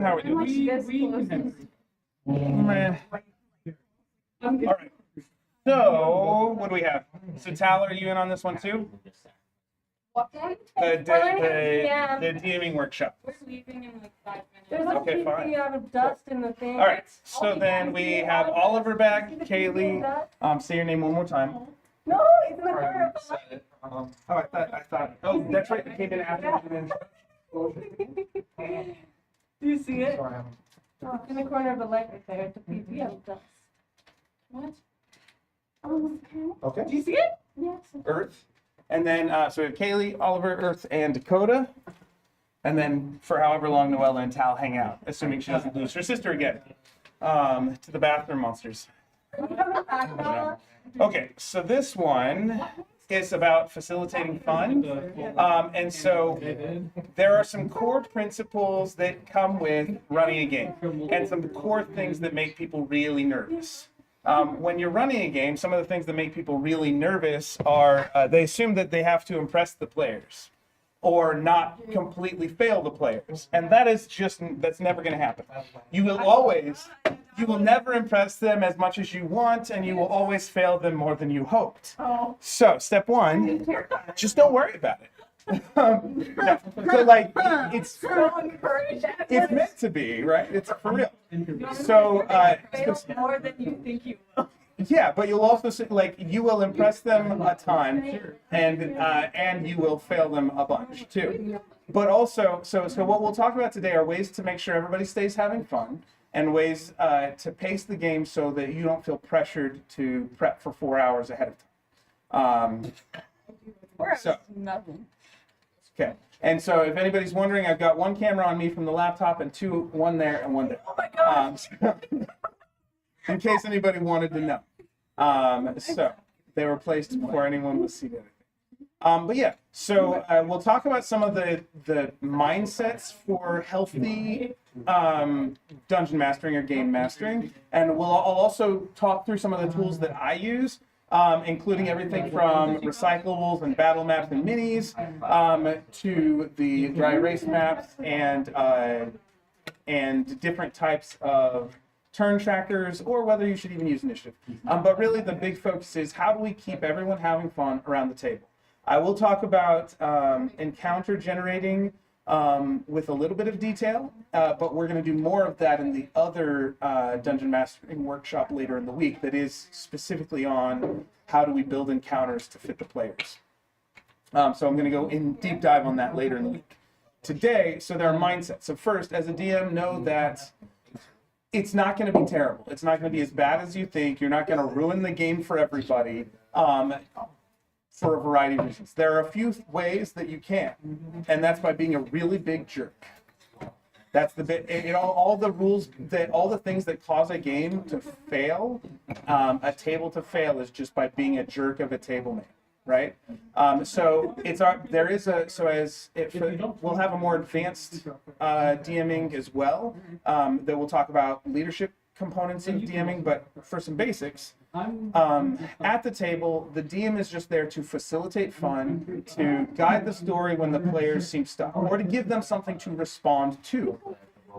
How are we doing? Meh. All right. So, what do we have? So, Tyler, are you in on this one too? What one? The DMing workshop. We're leaving in like 5 minutes. There's a Okay, fine. thing out of dust in the thing. All right. So then we have Oliver back, Kaylee. Say your name one more time. No, it's in the corner. Oh, I thought. Oh, that's right. It came in after. Do you see it? Oh, it's in the corner of the light right there. It's a piece of dust. What? Oh, okay. Okay. Do you see it? Yes. Earth. And then, so we have Kaylee, Oliver, Earth, and Dakota. And then for however long Noella and Tal hang out, assuming she doesn't lose her sister again, to the bathroom monsters. Okay, so this one is about facilitating fun. And so there are some core principles that come with running a game and some core things that make people really nervous. When you're running a game, some of the things that make people really nervous are they assume that they have to impress the players or not completely fail the players. And that's never going to happen. You will never impress them as much as you want, and you will always fail them more than you hoped. Oh. So step one, just don't worry about it. No. So like it's meant to be, right? It's for real. So more than you think you will. yeah, but you'll also you will impress them a ton, and you will fail them a bunch too. But also, so what we'll talk about today are ways to make sure everybody stays having fun, and ways to pace the game so that you don't feel pressured to prep for 4 hours ahead of time. So. Nothing. Okay, and so if anybody's wondering, I've got one camera on me from the laptop and one there and one there. Oh my gosh! In case anybody wanted to know. So they were placed before anyone was seated. But yeah, so we'll talk about some of the mindsets for healthy dungeon mastering or game mastering, and I'll also talk through some of the tools that I use. Including everything from recyclables and battle maps and minis to the dry erase maps and different types of turn trackers, or whether you should even use initiative. But really the big focus is how do we keep everyone having fun around the table. I will talk about encounter generating with a little bit of detail, but we're going to do more of that in the other Dungeon Mastering workshop later in the week that is specifically on how do we build encounters to fit the players. So I'm going to go in deep dive on that later in the week. Today, so there are mindsets. So first, as a DM, know that it's not going to be terrible. It's not going to be as bad as you think. You're not going to ruin the game for everybody. For a variety of reasons. There are a few ways that you can, and that's by being a really big jerk. That's the bit. All the rules, all the things that cause a game to fail, a table to fail, is just by being a jerk of a table mate, right? So we'll have a more advanced DMing as well. That we'll talk about leadership components of DMing, but for some basics. At the table, the DM is just there to facilitate fun, to guide the story when the players seem stuck, or to give them something to respond to.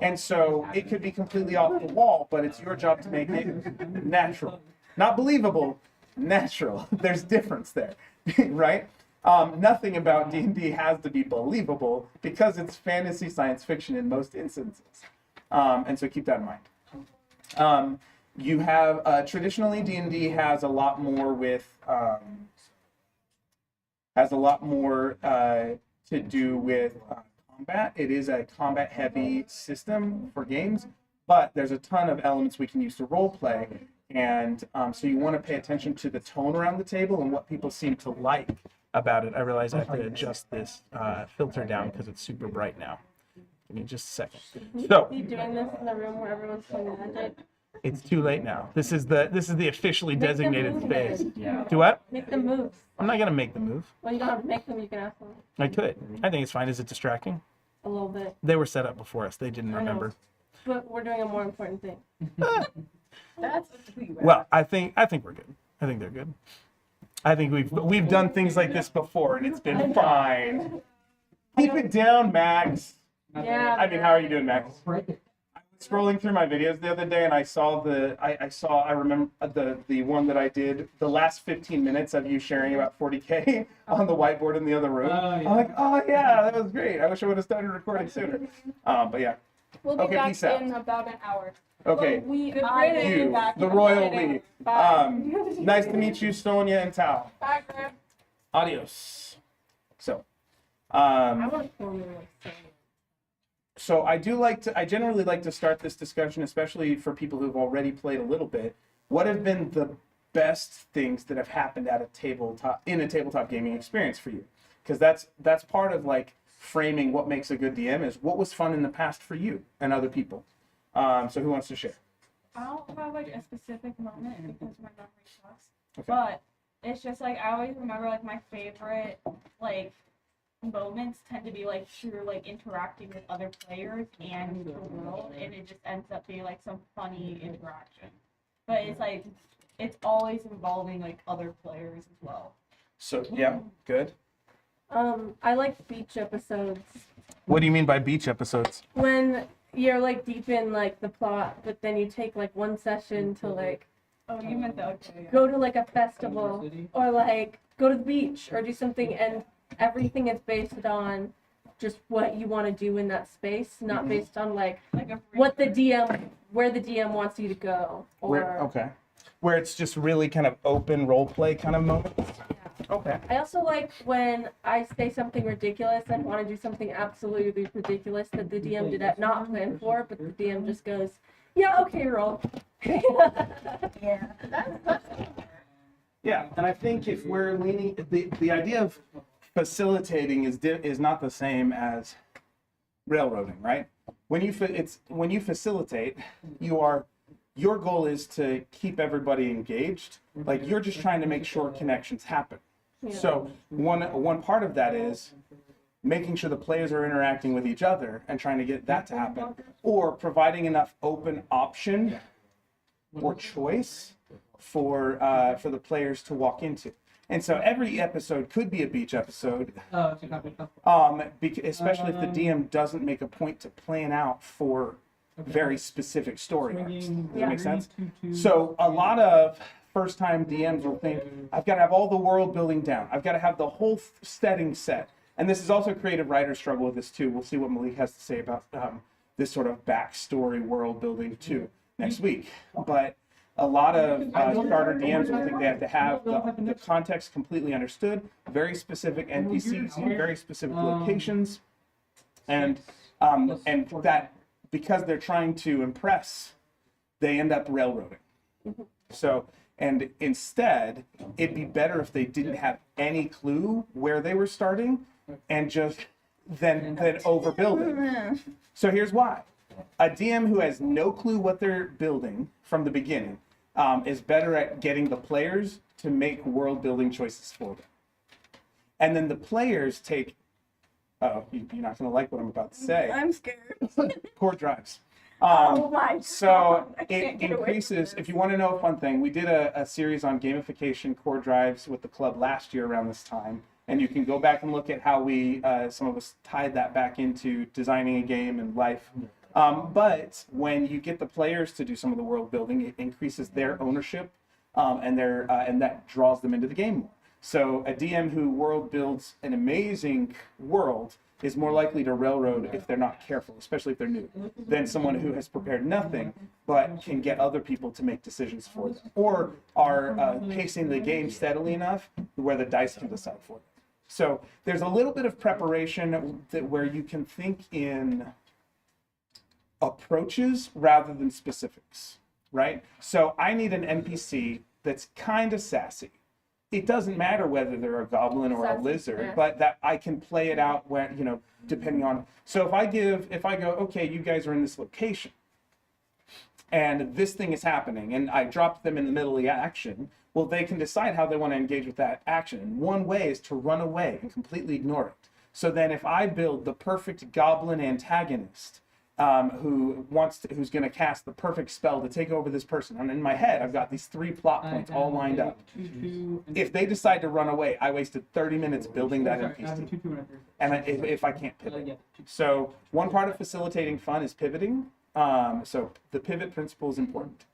And so it could be completely off the wall, but it's your job to make it natural. Not believable, natural. There's difference there, right? Nothing about D&D has to be believable because it's fantasy science fiction in most instances. And so keep that in mind. You have traditionally D&D has a lot more to do with combat. It is a combat heavy system for games, but there's a ton of elements we can use to role play, and so you want to pay attention to the tone around the table and what people seem to like about it. I realize I have to adjust this filter down because it's super bright now. Give me just a second. So Are you doing this in the room where everyone's playing Magic? it's too late now. This is the officially designated move space. then. Do what? Make them move. I'm not gonna make the move. Well, you don't have to make them. You can ask them I could. I think it's fine. Is it distracting? a little bit. They were set up before us. They didn't I know. remember. But we're doing a more important thing. That's Well, I think we're good. I think they're good. I think we've done things like this before and it's been fine. Keep it down, Max. Yeah. I mean, how are you doing, Max? scrolling through my videos the other day and I saw I remember the one that I did the last 15 minutes of you sharing about 40K on the whiteboard in the other room. I'm like, oh yeah, that was great. I wish I would have started recording sooner. But yeah. We'll be Okay, back peace out. in about an hour. Okay. Well, we Good I riddance. will be You, back the in royal a minute. we. Bye. Nice to meet you, Sonia and Tao. Bye, Graham. Adios. So, I want formula. So I generally like to start this discussion, especially for people who've already played a little bit. What have been the best things that have happened at a tabletop gaming experience for you? Because that's part of like framing what makes a good DM is what was fun in the past for you and other people. So who wants to share? I don't have like a specific moment because my memory sucks. Okay. But it's just like I always remember like my favorite like moments tend to be like through like interacting with other players and the world, and it just ends up being like some funny interaction. But it's like it's always involving like other players as well. So yeah, good. I like beach episodes What do you mean by beach episodes? when you're like deep in like the plot, but then you take like one session to like Oh, you meant that? Okay. go to like a festival or like go to the beach or do something, and everything is based on just what you want to do in that space, not based on like Like a what the DM, where the DM wants you to go, or Where it's just really kind of open role play kind of moment. Okay. I also like when I say something ridiculous and want to do something absolutely ridiculous that the DM did not plan for, but the DM just goes, yeah, okay, roll. Yeah. Yeah, and I think if we're leaning, the idea of facilitating is not the same as railroading, right? When you facilitate, your goal is to keep everybody engaged. Like you're just trying to make sure connections happen. Yeah. So one part of that is making sure the players are interacting with each other and trying to get that to happen, or providing enough open option or choice for the players to walk into. And so every episode could be a beach episode, especially if the DM doesn't make a point to plan out for very specific story arcs. Does that make sense? So a lot of first-time DMs will think, I've got to have all the world building down. I've got to have the whole setting set. And this is also creative writers struggle with this too. We'll see what Malik has to say about this sort of backstory world building too next week. But a lot of starter DMs will think they have to have the context completely understood, very specific NPCs, very specific locations, and that because they're trying to impress, they end up railroading. So, and instead, it'd be better if they didn't have any clue where they were starting and just then overbuilding. So here's why. A DM who has no clue what they're building from the beginning is better at getting the players to make world building choices for them. And then the players take, you're not going to like what I'm about to say. I'm scared. Core drives. Oh my So God, I it can't get away from increases, this. if you want to know a fun thing, we did a series on gamification core drives with the club last year around this time. And you can go back and look at how we, some of us tied that back into designing a game and life. But when you get the players to do some of the world building, it increases their ownership and that draws them into the game more. So a DM who world builds an amazing world is more likely to railroad if they're not careful, especially if they're new, than someone who has prepared nothing but can get other people to make decisions for them, or are pacing the game steadily enough where the dice can decide for them. So there's a little bit of preparation where you can think in approaches rather than specifics, right? So I need an NPC that's kind of sassy. It doesn't matter whether they're a goblin or a Sassy, lizard, yeah. but that I can play it out when, depending on. So if I go, okay, you guys are in this location and this thing is happening and I drop them in the middle of the action, well, they can decide how they want to engage with that action. And one way is to run away and completely ignore it. So then if I build the perfect goblin antagonist, who's going to cast the perfect spell to take over this person. And in my head, I've got these 3 plot points all lined up. If they decide to run away, I wasted 30 minutes building that NPC. And if I can't pivot. So one part of facilitating fun is pivoting. So the pivot principle is important.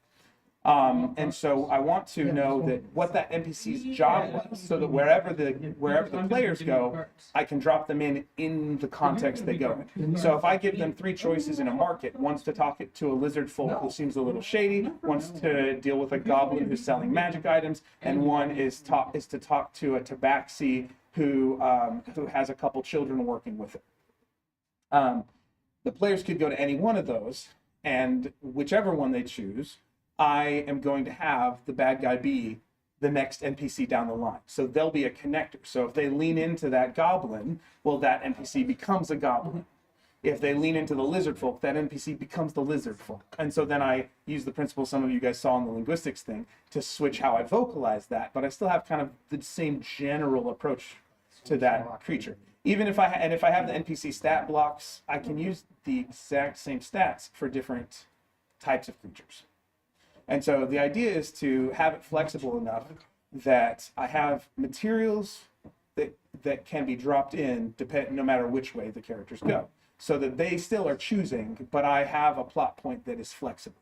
And so I want to know that what that NPC's job was, so that wherever the players go, I can drop them in the context they go in. So if I give them 3 choices in a market, one's to talk to a lizard folk who seems a little shady, one's to deal with a goblin who's selling magic items, and one is to talk to a tabaxi who has a couple children working with it. The players could go to any one of those, and whichever one they choose, I am going to have the bad guy be the next NPC down the line. So they'll be a connector. So if they lean into that goblin, well, that NPC becomes a goblin. If they lean into the lizard folk, that NPC becomes the lizard folk. And so then I use the principle some of you guys saw in the linguistics thing to switch how I vocalize that, but I still have kind of the same general approach to that creature. Even if I have the NPC stat blocks, I can use the exact same stats for different types of creatures. And so the idea is to have it flexible enough that I have materials that can be dropped in no matter which way the characters go, so that they still are choosing, but I have a plot point that is flexible.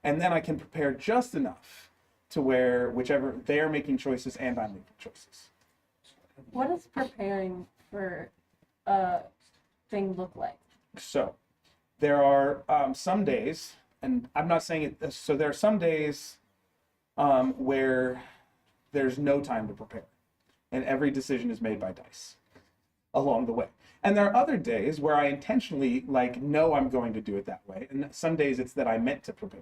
And then I can prepare just enough to where whichever they are making choices and I'm making choices. What does preparing for a thing look like? So there are some days, and I'm not saying it, so there are some days where there's no time to prepare, and every decision is made by dice along the way. And there are other days where I intentionally know I'm going to do it that way, and some days it's that I meant to prepare.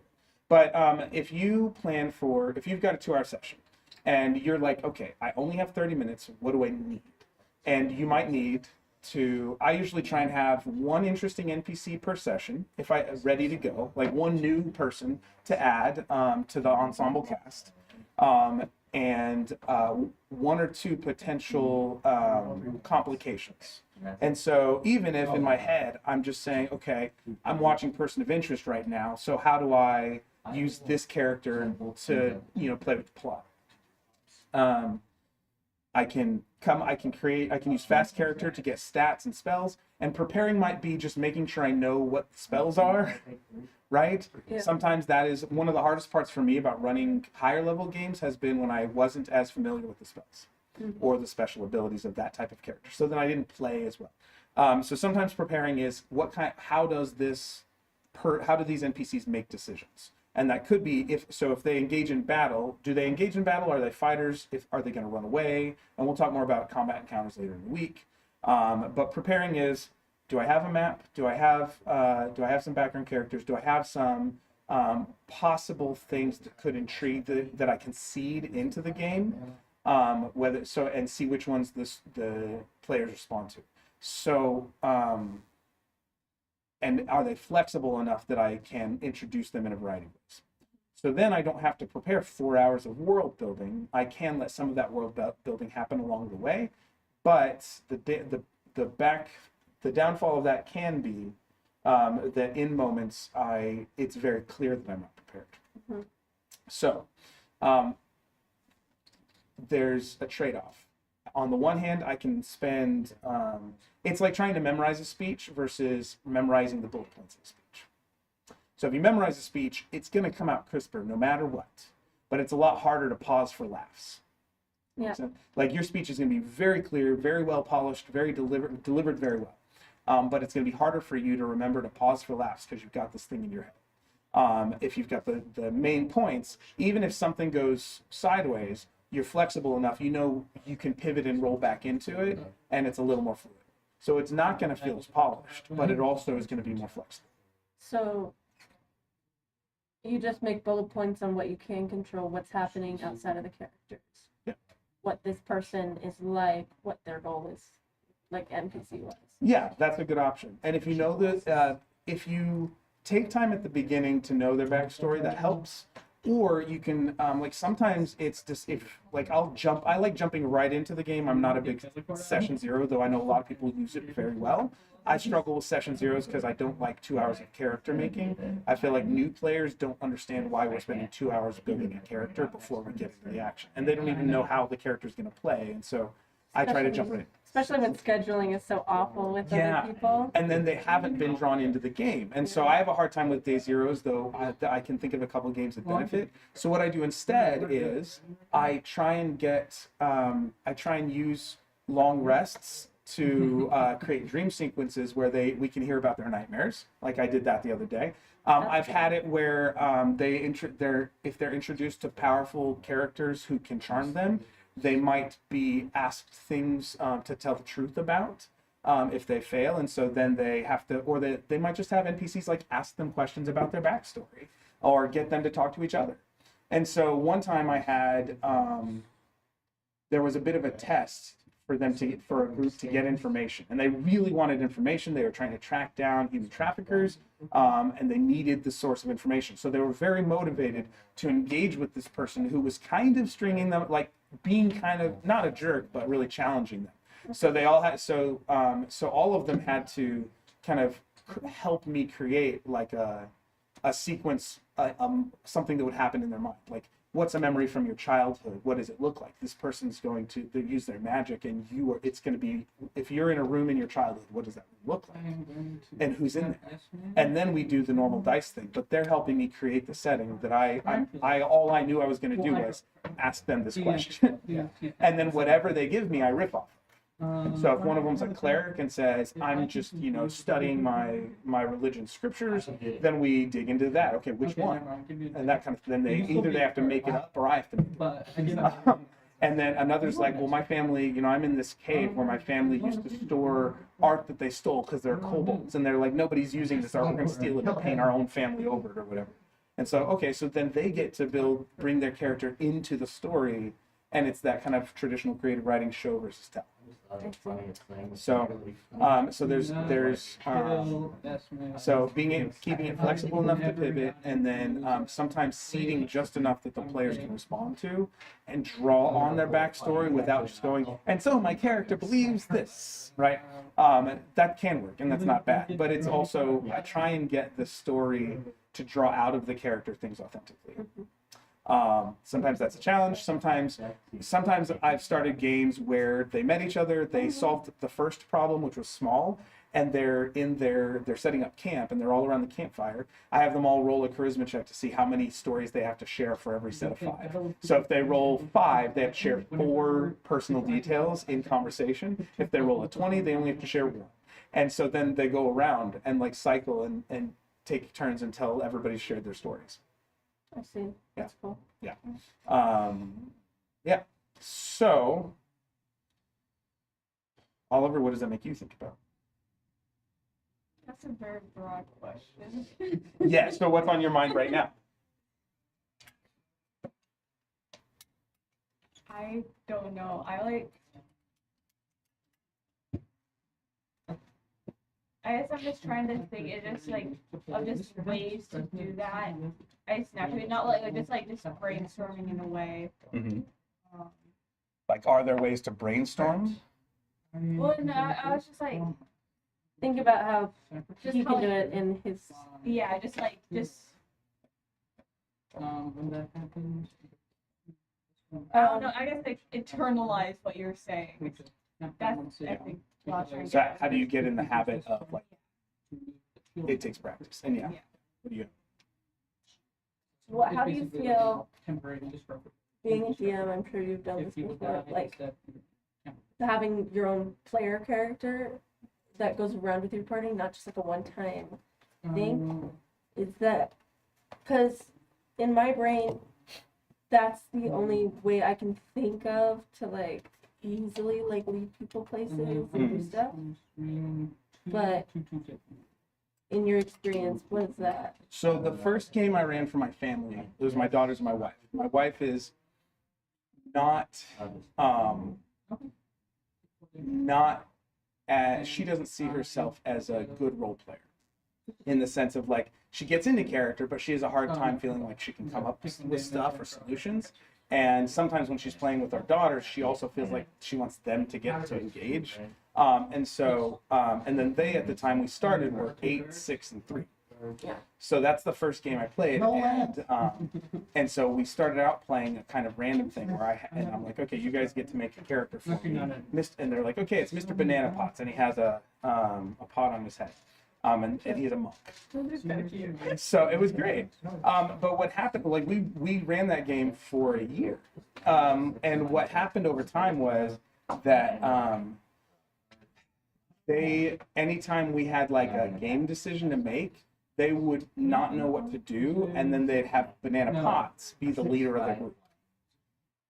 But if you've got a 2-hour session, and you're like, okay, I only have 30 minutes, what do I need? And you might need I usually try and have one interesting NPC per session, if ready to go, like one new person to add to the ensemble cast, and 1 or 2 potential complications. And so even if in my head I'm just saying, okay, I'm watching Person of Interest right now, so how do I use this character to play with the plot? I can use fast character to get stats and spells, and preparing might be just making sure I know what the spells are, right? Yeah. Sometimes that is one of the hardest parts for me about running higher level games, has been when I wasn't as familiar with the spells or the special abilities of that type of character. So then I didn't play as well. So sometimes preparing is how do these NPCs make decisions? And that could be if they engage in battle, do they engage in battle? Are they fighters? Are they going to run away? And we'll talk more about combat encounters later in the week. But preparing is, do I have a map? Do I have some background characters? Do I have some possible things that could intrigue that I can seed into the game? And see which ones the players respond to. So. And are they flexible enough that I can introduce them in a variety of ways? So then I don't have to prepare 4 hours of world building. I can let some of that world building happen along the way, but the downfall of that can be that in moments it's very clear that I'm not prepared. Mm-hmm. So there's a trade-off. On the one hand, I can spend, it's like trying to memorize a speech versus memorizing the bullet points of a speech. So if you memorize a speech, it's going to come out crisper no matter what, but it's a lot harder to pause for laughs. Yeah. So, your speech is going to be very clear, very well polished, very delivered very well. But it's going to be harder for you to remember to pause for laughs because you've got this thing in your head. If you've got the main points, even if something goes sideways, you're flexible enough, you can pivot and roll back into it, and it's a little more fluid. So it's not going to feel as polished, but it also is going to be more flexible. So you just make bullet points on what you can control, what's happening outside of the characters. Yeah. What this person is like, what their goal is, like NPC wise. Yeah, that's a good option. And if you know if you take time at the beginning to know their backstory, that helps. Or you can, sometimes it's just I like jumping right into the game. I'm not a big session zero, though I know a lot of people use it very well. I struggle with session zeros because I don't like 2 hours of character making. I feel like new players don't understand why we're spending 2 hours building a character before we get into the action. And they don't even know how the character is going to play. And so I try to jump right in. Especially when scheduling is so awful with Yeah. other people. And then they haven't been drawn into the game. And so I have a hard time with day zeros, though I can think of a couple games that benefit. So what I do instead is I try and use long rests to create dream sequences where we can hear about their nightmares. Like I did that the other day. I've had it where if they're introduced to powerful characters who can charm them, they might be asked things to tell the truth about if they fail, and so then they have to, or they might just have NPCs like ask them questions about their backstory or get them to talk to each other. And so one time I had there was a bit of a test for a group to get information, and they really wanted information. They were trying to track down human traffickers, and they needed the source of information. So they were very motivated to engage with this person who was kind of stringing them, like being kind of not a jerk, but really challenging them. So they all had so all of them had to kind of help me create like a sequence, something that would happen in their mind, like. What's a memory from your childhood? What does it look like? This person's going to use their magic, and it's going to be, if you're in a room in your childhood, what does that look like? And who's in there? And then we do the normal dice thing, but they're helping me create the setting that all I knew I was going to do was ask them this question. And then whatever they give me, I riff off. So if one of them's a cleric and says, I'm just, studying my religion scriptures, then we dig into that. Okay, which one? And that kind of, then they have to make it up or I have to make it up. And then another's like, well, my family, I'm in this cave where my family used to store art that they stole because they're kobolds. And they're like, nobody's using this art, we're going to steal it and paint our own family over it or whatever. And so, okay, so then they get to bring their character into the story, and it's that kind of traditional creative writing show versus tell. So keeping it flexible enough to pivot, and then sometimes seeding just enough that the players can respond to and draw on their backstory without just going, and so my character believes this, right? That can work, and that's not bad, but it's also, I try and get the story to draw out of the character things authentically. Sometimes that's a challenge. Sometimes I've started games where they met each other, they solved the first problem, which was small, and they're setting up camp, and they're all around the campfire. I have them all roll a charisma check to see how many stories they have to share for every set of 5. So if they roll 5, they have to share 4 personal details in conversation. If they roll a 20, they only have to share 1. And so then they go around and like cycle and take turns until everybody's shared their stories. I see. That's cool. Yeah. Yeah. So, Oliver, what does that make you think about? That's a very broad question. Yeah. So, what's on your mind right now? I don't know. I guess I'm just trying to think. It's just like of just ways to do that. I just naturally not like just brainstorming in a way. Mm-hmm. Like, are there ways to brainstorm? Well, no, I was just like, think about how just he how, can do it in his. yeah, just. When that happens. I don't know. I guess like internalize what you're saying. That's I think. So, how do you get in the habit of like? It takes practice, and yeah. What do you? How do you feel Temporary being a GM? I'm sure you've done this before. Like having your own player character that goes around with your party, not just like a one-time thing. Is that because in my brain, that's the only way I can think of to like easily like lead people places and do stuff. But in your experience, what is that? So the first game I ran for my family, it was my daughters and my wife. My wife is not she doesn't see herself as a good role player, in the sense of like she gets into character, but she has a hard time feeling like she can come up with stuff or solutions. And sometimes when she's playing with our daughters, she also feels like she wants them to get to engage. And then they, at the time we started, were 8, 6, and 3. Yeah. So that's the first game I played, and so we started out playing a kind of random thing where I'm like, okay, you guys get to make a character for me, and they're like, okay, it's Mr. Banana Pots, and he has a pot on his head, and he's a monk. So it was great. But what happened, like we ran that game for a year, and what happened over time was that anytime we had like a game decision to make, they would not know what to do, and then they'd have Banana Pots be the leader of the group.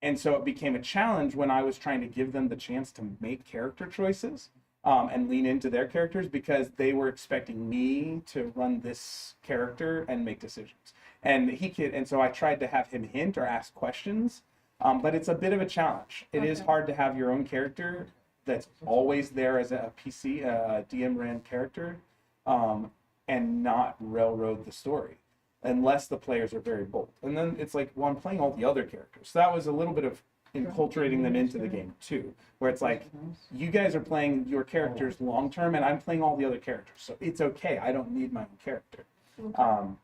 And so it became a challenge when I was trying to give them the chance to make character choices and lean into their characters, because they were expecting me to run this character and make decisions. And so I tried to have him hint or ask questions, but it's a bit of a challenge. It is hard to have your own character that's always there as a PC, DM ran character, and not railroad the story, unless the players are very bold. And then it's like, well, I'm playing all the other characters. So that was a little bit of enculturating them into the game too, where it's like, you guys are playing your characters long term, and I'm playing all the other characters. So it's okay. I don't need my own character.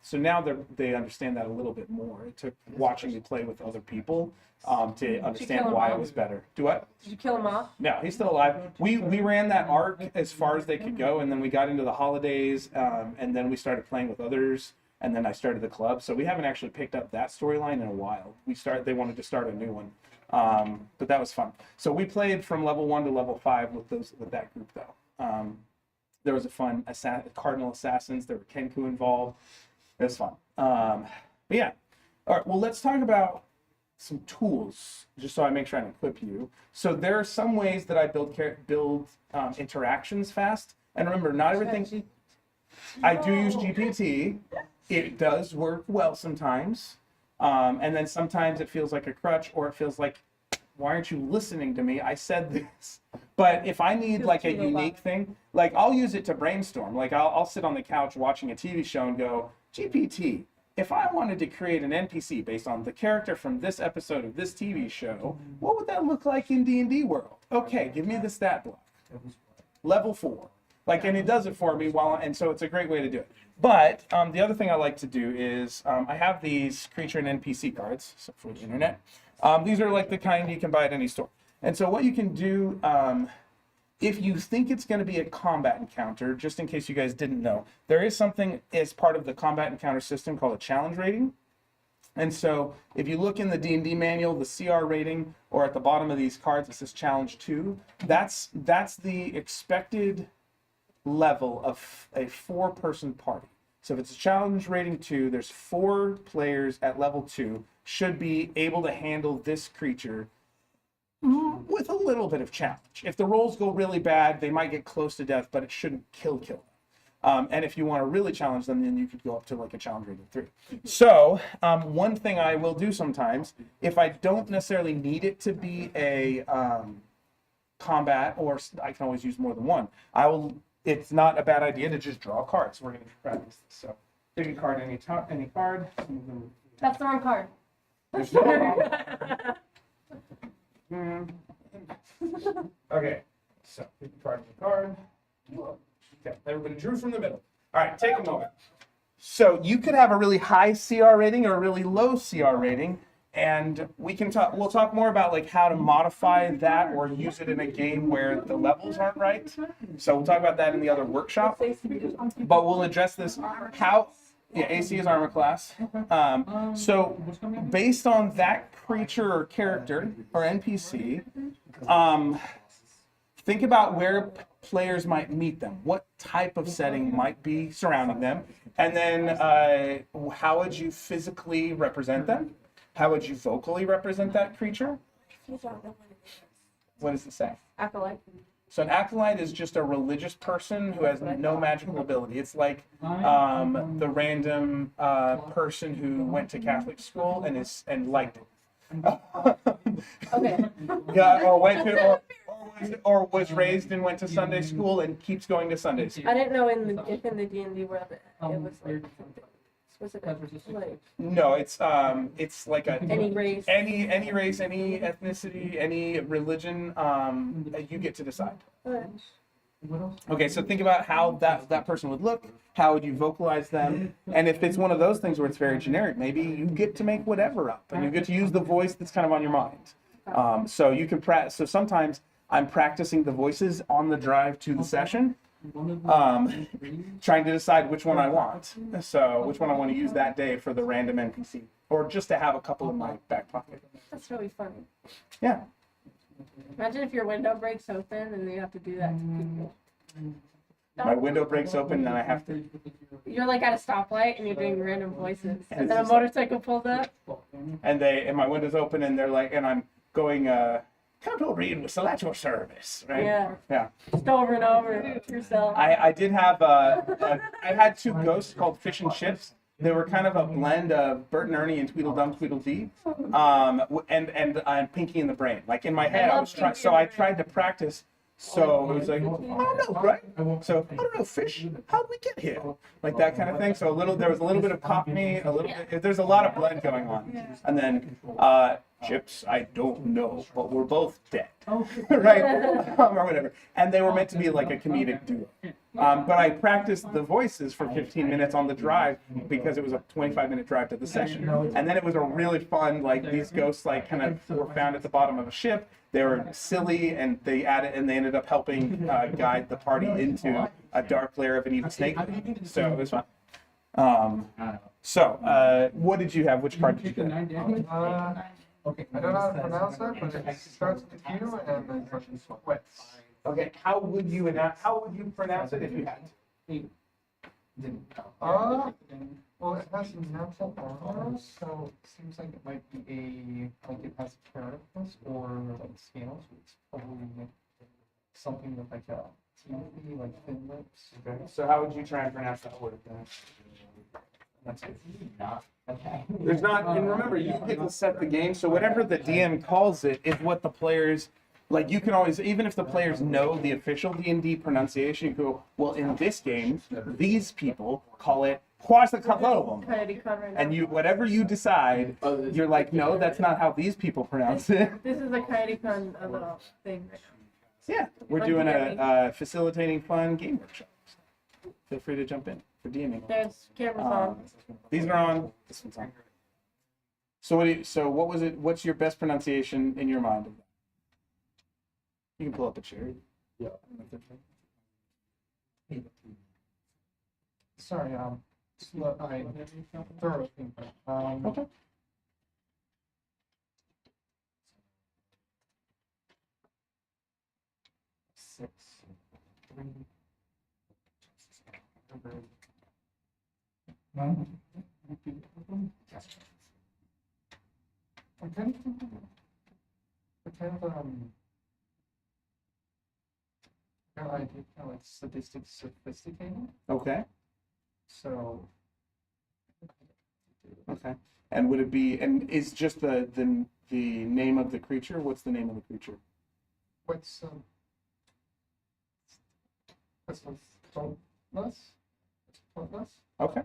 So now they understand that a little bit more. It took watching me play with other people to understand why it was better. Do what? Did you kill him off? No, he's still alive. We ran that arc as far as they could go, and then we got into the holidays, and then we started playing with others, and then I started the club. So we haven't actually picked up that storyline in a while. They wanted to start a new one, but that was fun. So we played from level 1 to level 5 with that group though. There was a fun Cardinal Assassins. There were Kenku involved. It was fun. But yeah. All right. Well, let's talk about some tools, just so I make sure I equip you. So there are some ways that I build interactions fast. And remember, not everything. I do use GPT. It does work well sometimes. And then sometimes it feels like a crutch, or it feels like, why aren't you listening to me? I said this. But if I need like a unique thing, like I'll use it to brainstorm. Like I'll sit on the couch watching a TV show and go, GPT, if I wanted to create an NPC based on the character from this episode of this TV show, what would that look like in D&D world? Okay, give me the stat block. Level 4. Like, and it does it for me and so it's a great way to do it. But the other thing I like to do is I have these creature and NPC cards, so for the internet. These are like the kind you can buy at any store. And so what you can do, if you think it's going to be a combat encounter, just in case you guys didn't know, there is something as part of the combat encounter system called a challenge rating. And so if you look in the D&D manual, the CR rating, or at the bottom of these cards, it says challenge 2. That's the expected level of a 4-person party. So if it's a challenge rating 2, there's 4 players at level 2 should be able to handle this creature with a little bit of challenge. If the rolls go really bad, they might get close to death, but it shouldn't kill them. And if you want to really challenge them, then you could go up to like a challenge rating 3. So one thing I will do sometimes, if I don't necessarily need it to be a combat, or I can always use more than one, it's not a bad idea to just draw cards. We're going to practice this. So pick a card, any card. That's the wrong card. Okay, so pick a card, any card. Okay, everybody drew from the middle. All right, take a moment. So you could have a really high CR rating or a really low CR rating, and we'll talk more about like how to modify that or use it in a game where the levels aren't right. So we'll talk about that in the other workshop. But we'll address this AC is armor class. So based on that creature or character or NPC, think about where players might meet them, what type of setting might be surrounding them, and then how would you physically represent them? How would you vocally represent that creature? What does it say? Acolyte. So an acolyte is just a religious person who has no magical ability. It's like the random person who went to Catholic school and liked it. Okay. Yeah, or was raised and went to Sunday school and keeps going to Sunday school. I didn't know if in the D&D world it was like specific. Like, No, it's like any race. any race, any ethnicity, any religion. You get to decide. Okay. What else? Okay, so think about how that person would look. How would you vocalize them? And if it's one of those things where it's very generic, maybe you get to make whatever up, and you get to use the voice that's kind of on your mind. So you can practice. So sometimes I'm practicing the voices on the drive to the session, trying to decide which one I want. So which one I want to use that day for the random NPC, or just to have a couple in my back pocket. That's really funny. Yeah. Imagine if your window breaks open and you have to do that to people. My window breaks open and I have to. You're like at a stoplight and you're doing random voices, And and then a it's just motorcycle pulls up. And my window's open and they're like, and I'm going, come over and whistle at your service, right? Yeah, Yeah. just over and over yourself. I did have I had two ghosts called Fish and Chips. They were kind of a blend of Bert and Ernie and Tweedledum Tweedledee, and Pinky and the Brain. Like in my head, I was trying. So I tried to practice. So it was like, I don't know, right? So I don't know, fish. How did we get here? Like that kind of thing. So there was a little bit of Cockney, a little bit. There's a lot of blend going on. And then Chips, I don't know, but we're both dead, right? Or whatever. And they were meant to be like a comedic duo. But I practiced the voices for 15 minutes on the drive because it was a 25-minute drive to the session. And then it was a really fun, like these ghosts like kind of were found at the bottom of a ship. They were silly and they ended up helping guide the party into a dark lair of an evil snake. So it was fun. What did you have? Which card did you get? Okay, I don't know how to pronounce it, but it starts with a Q and then sweats. Okay, how would you pronounce it if you had to? Well, it has natural armor, so it seems like it might be like it has carapace or like scales, so it's probably like something with like a teethy, like thin lips. Okay, so how would you try and pronounce that word then? That's it. Okay. There's not, and remember, you get to set the game, so whatever the DM calls it is what the players, like you can always, even if the players know the official D&D pronunciation, you go, well, in this game, these people call it Quasicalobum. And you, whatever you decide, you're like, no, that's not how these people pronounce it. This is a COYOTECON a little thing right now. Yeah, we're Like doing DMing. a facilitating fun game workshop. Feel free to jump in for DMing. There's cameras on. These are on. This one's on. So what was it? What's your best pronunciation in your mind of that? You can pull up a chair. Yeah. Sorry, I throw it. Okay. Six, three. I did kind of like statistics sophisticated, Okay. so Okay. And would it be? And is just the name of the creature? What's the name of the creature? what's pointless? Pointless? Okay.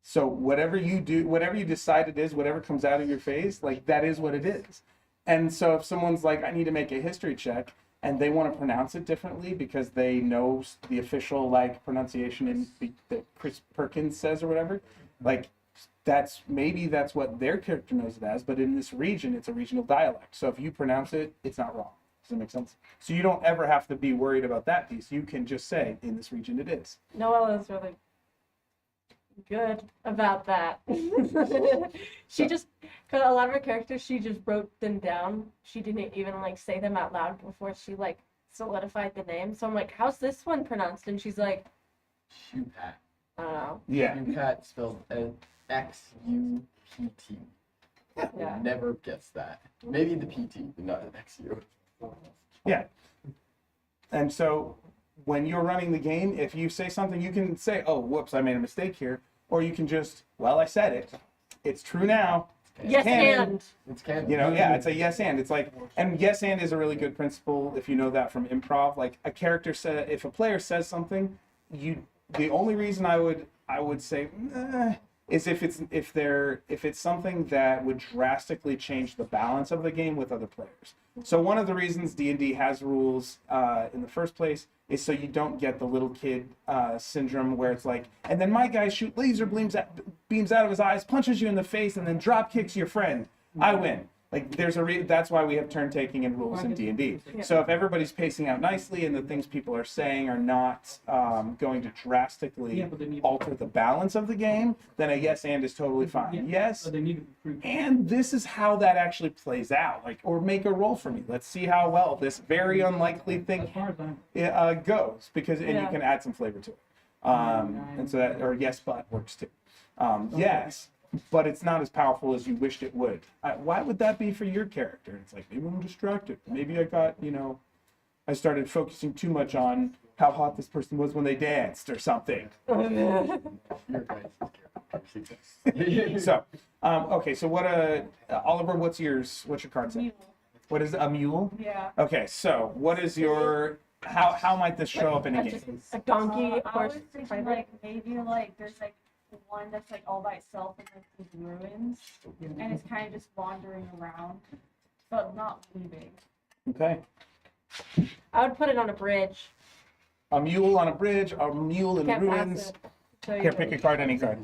So whatever you do, whatever you decide it is, whatever comes out of your face, like that is what it is. And so if someone's like, I need to make a history check, and they want to pronounce it differently because they know the official like pronunciation that Chris Perkins says or whatever, like that's what their character knows it as, but in this region, it's a regional dialect. So if you pronounce it, it's not wrong. Does that make sense? So you don't ever have to be worried about that piece. You can just say, in this region, it is. Noelle is really good about that. She just, cause a lot of her characters, she just wrote them down. She didn't even like say them out loud before she like solidified the name. So I'm like, how's this one pronounced? And she's like, Shupat. I don't know. Yeah. Shupat spelled Xupt. Yeah. Never gets that. Maybe the PT, but not an XU. Yeah. And so when you're running the game, if you say something, you can say, oh, whoops, I made a mistake here. Or you can just, well, I said it. It's true now. Yes, canon. and It's canon. You know, yeah, it's a yes and. It's like, and yes and is a really good principle if you know that from improv. Like a character said, if a player says something, the only reason I would say, is if it's something that would drastically change the balance of the game with other players. So one of the reasons D&D has rules in the first place is so you don't get the little kid syndrome where it's like, and then my guy shoot laser beams out of his eyes, punches you in the face, and then drop kicks your friend. I win. Like there's that's why we have turn taking and rules in D&D. So if everybody's pacing out nicely and the things people are saying are not going to drastically alter the balance of the game, then a yes and is totally fine. Yes, But they need to be proved. and this is how that actually plays out. Like, or make a roll for me. Let's see how well this very unlikely As thing far as I'm. goes, because and you Yeah. can add some flavor to it. And so that, or yes, but works too. Yes, but it's not as powerful as you wished it would. Why would that be for your character? It's like, maybe I'm distracted. Maybe I got, I started focusing too much on how hot this person was when they danced or something. Your guys' character. So, okay, so what, Oliver, what's yours? What's your card say? Mule. What is a mule? Yeah. Okay, so what is your, how might this show up in a game? A donkey, I horse, was thinking fighter. like maybe like there's like one that's like all by itself in like these ruins, and it's kind of just wandering around, but not leaving. Okay. I would put it on a bridge. A mule on a bridge, a mule in Can't pass ruins. it. So you Here, know. pick a card, any card.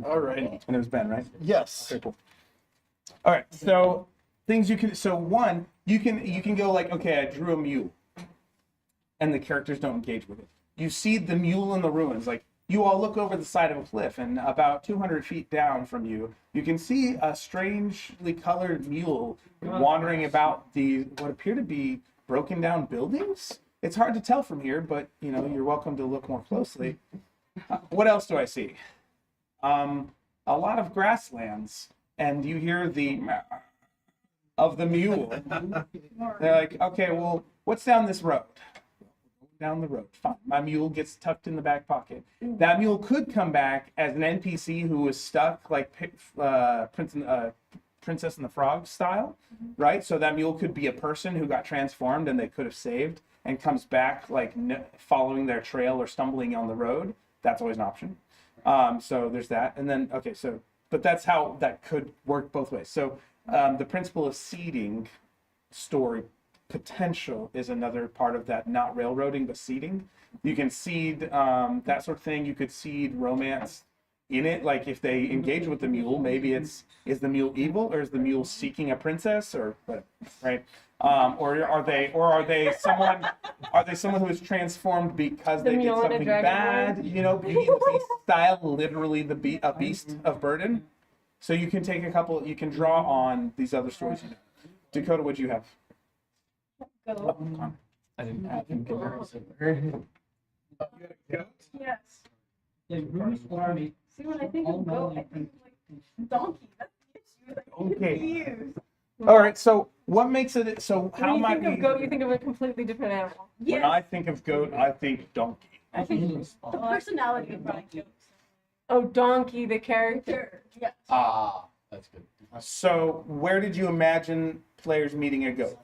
All right. And it was Ben, right? Yes. Okay, cool. All right, so things you can, so one, you can go like, okay, I drew a mule, and the characters don't engage with it. You see the mule in the ruins, like you all look over the side of a cliff, and about 200 feet down from you, you can see a strangely colored mule wandering about what appear to be broken down buildings. It's hard to tell from here, but you're welcome to look more closely. What else do I see? A lot of grasslands, and you hear the of the mule. They're like, okay, well, what's down this road? Down the road. Fine. My mule gets tucked in the back pocket. That mule could come back as an NPC who was stuck, like Princess and the Frog style, right? So that mule could be a person who got transformed and they could have saved and comes back, like following their trail or stumbling on the road. That's always an option. So there's that. And then, okay, so, but that's how that could work both ways. So the principle of seeding story potential is another part of that, not railroading, but seeding. You can seed that sort of thing. You could seed romance in it. Like if they engage with the mule, maybe is the mule evil or is the mule seeking a princess or whatever, right? Or are they someone who is transformed because The they did mule in a something dragon bad? Beauty and the Beast style, literally a beast of burden. So you can take you can draw on these other stories. Dakota, what'd you have? Go. I didn't have anything very similar. Yes. Yeah, rules are made. See, when I think all of goat, I knowledge think of like donkey. That's the issue. Like, Okay. confused. All right. So what makes it? So how When you might think we? of goat, you think of a completely different animal. When I think of goat, I think donkey. I think The personality of my goats. oh, donkey, the character. Yes. That's good. So where did you imagine players meeting a goat?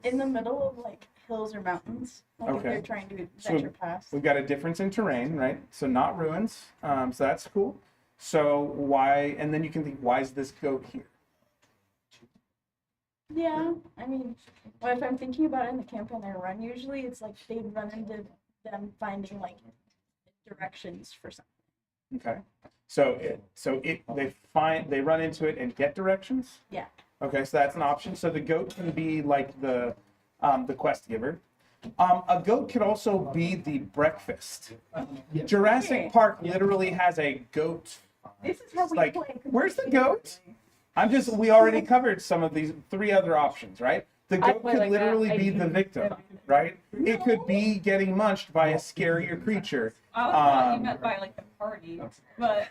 In the middle of like hills or mountains, like if Okay. they're trying to So- venture past. We've got a difference in terrain, right? So not ruins. So that's cool. So why? And then you can think, why is this goat here? Yeah, I mean, well, if I'm thinking about it in the campaign I run, usually it's like they run into them finding like directions for something. Okay. They run into it and get directions. Yeah. Okay, so that's an option. So the goat can be like the quest giver. A goat could also be the breakfast. Jurassic Park literally has a goat. This is how we Like, play. where's the goat? We already covered some of these 3 other options, right? The I goat play could like that. literally I be do. the victim, right? It could be getting munched by a scarier creature. I thought you meant by like the party, but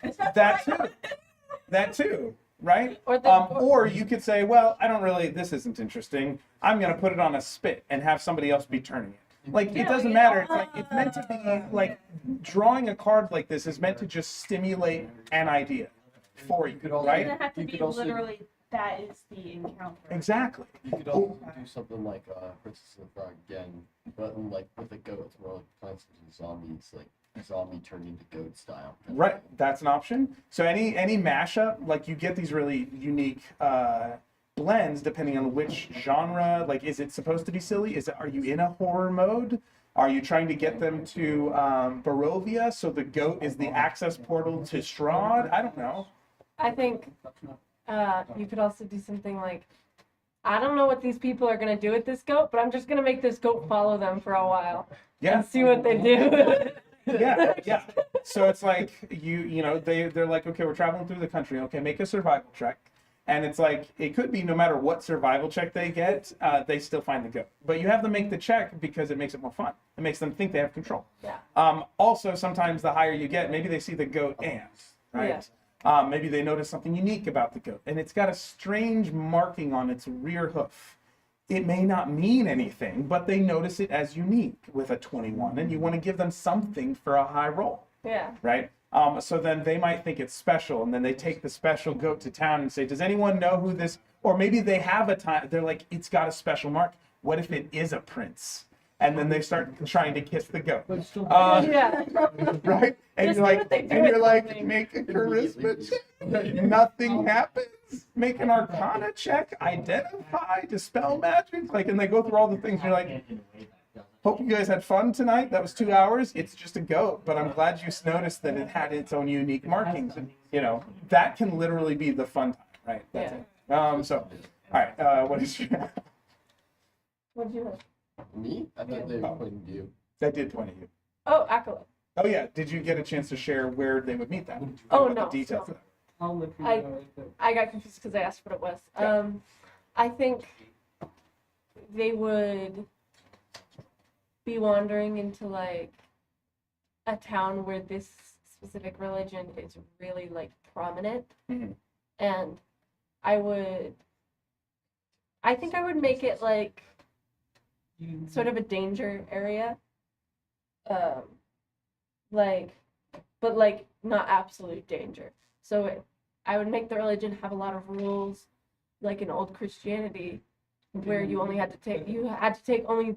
That too, right? Or Or you could say, well, this isn't interesting. I'm going to put it on a spit and have somebody else be turning it. Like, it doesn't matter. It's like, it's meant to be like drawing a card like this is meant to just stimulate an idea for you, could also- it right? doesn't have to You be could also- literally that is the encounter. Exactly. You could also do something like Princess and the Frog again, but like with a goat, it's more like Plants vs. Zombies. Like zombie turned into goat style. Right, that's an option. So any mashup, like you get these really unique blends depending on which genre. Like, is it supposed to be silly? Are you in a horror mode? Are you trying to get them to Barovia, so the goat is the access portal to Strahd? I don't know. I think you could also do something like, I don't know what these people are gonna do with this goat, but I'm just gonna make this goat follow them for a while Yeah. and see what they do. Yeah. So it's like they're like, okay, we're traveling through the country. Okay, make a survival check. And it's like, it could be no matter what survival check they get, they still find the goat. But you have them make the check because it makes it more fun. It makes them think they have control. Yeah. Also, sometimes the higher you get, maybe they see the goat ants, right? Maybe they notice something unique about the goat. And it's got a strange marking on its rear hoof. It may not mean anything, but they notice it as unique with a 21. And you want to give them something for a high roll, Yeah. right? So then they might think it's special, and then they take the special goat to town and say, does anyone know who this, or maybe they have a time, they're like, it's got a special mark. What if it is a prince? And then they start trying to kiss the goat. But it's still. Yeah. Right? And Just you're see like, what they do and you're with like, something. make a charisma check. Nothing happens. Make an arcana check, identify, dispel magic. Like, and they go through all the things. You're like, hope you guys had fun tonight. That was 2 hours. It's just a goat, but I'm glad you noticed that it had its own unique markings. And, that can literally be the fun time, right? That's it. So, all right. What is your... What'd you have? Me? I thought they were pointing to you. That did point at you. Oh, Acolyte. Oh yeah. Did you get a chance to share where they would meet them? Oh, What no, The details. no. I'll look for I- it. I got confused because I asked what it was. Yeah. I think they would be wandering into like a town where this specific religion is really like prominent, Mhm. and I think I would make it like sort of a danger area, but like not absolute danger. So I would make the religion have a lot of rules, like in old Christianity, where you had to take only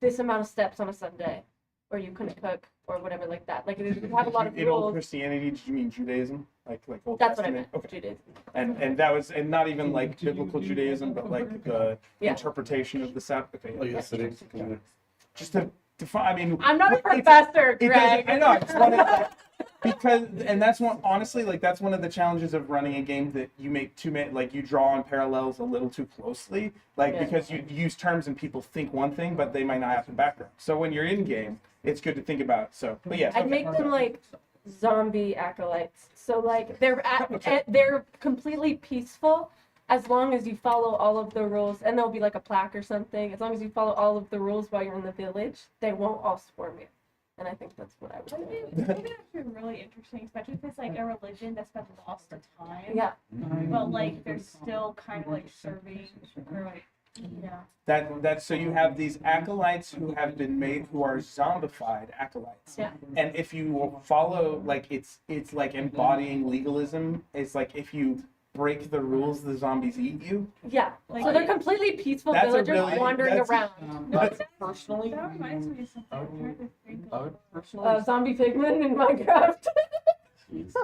this amount of steps on a Sunday, or you couldn't cook or whatever like that. Like it would have a lot of In old rules. Christianity, did you mean Judaism? Like Old That's what I Testament? meant. Okay. Judaism. And that was, and not even like biblical Judaism, but like the Yeah. interpretation of the Sabbath. Okay. Oh, yes, it is. Just to define, I mean, I'm not a it's- professor, it Greg. doesn't, I know, I just wanted to, because, and that's one, honestly, like, that's one of the challenges of running a game, that you make like, you draw on parallels a little too closely, like, Yeah. because you use terms and people think one thing, but they might not have the background. So when you're in game, it's good to think about it. So, but yeah. I'd make them like zombie acolytes. So like Okay. they're completely peaceful as long as you follow all of the rules, and there'll be like a plaque or something. As long as you follow all of the rules while you're in the village, they won't all swarm you. And I think that's what I would do. That'd be actually really interesting, especially if it's like a religion that's been lost to time. Yeah. But like they're still kind of like serving or like That so you have these acolytes who have been made, who are zombified acolytes. Yeah. And if you follow, like, it's like embodying legalism. It's like if you break the rules, the zombies eat you. Yeah. Like, So they're completely peaceful That's a villagers really- wandering that's- around. That's- Personally, that reminds me of something. I'm trying to think I of. would personally, Zombie pigmen in Minecraft. Jeez.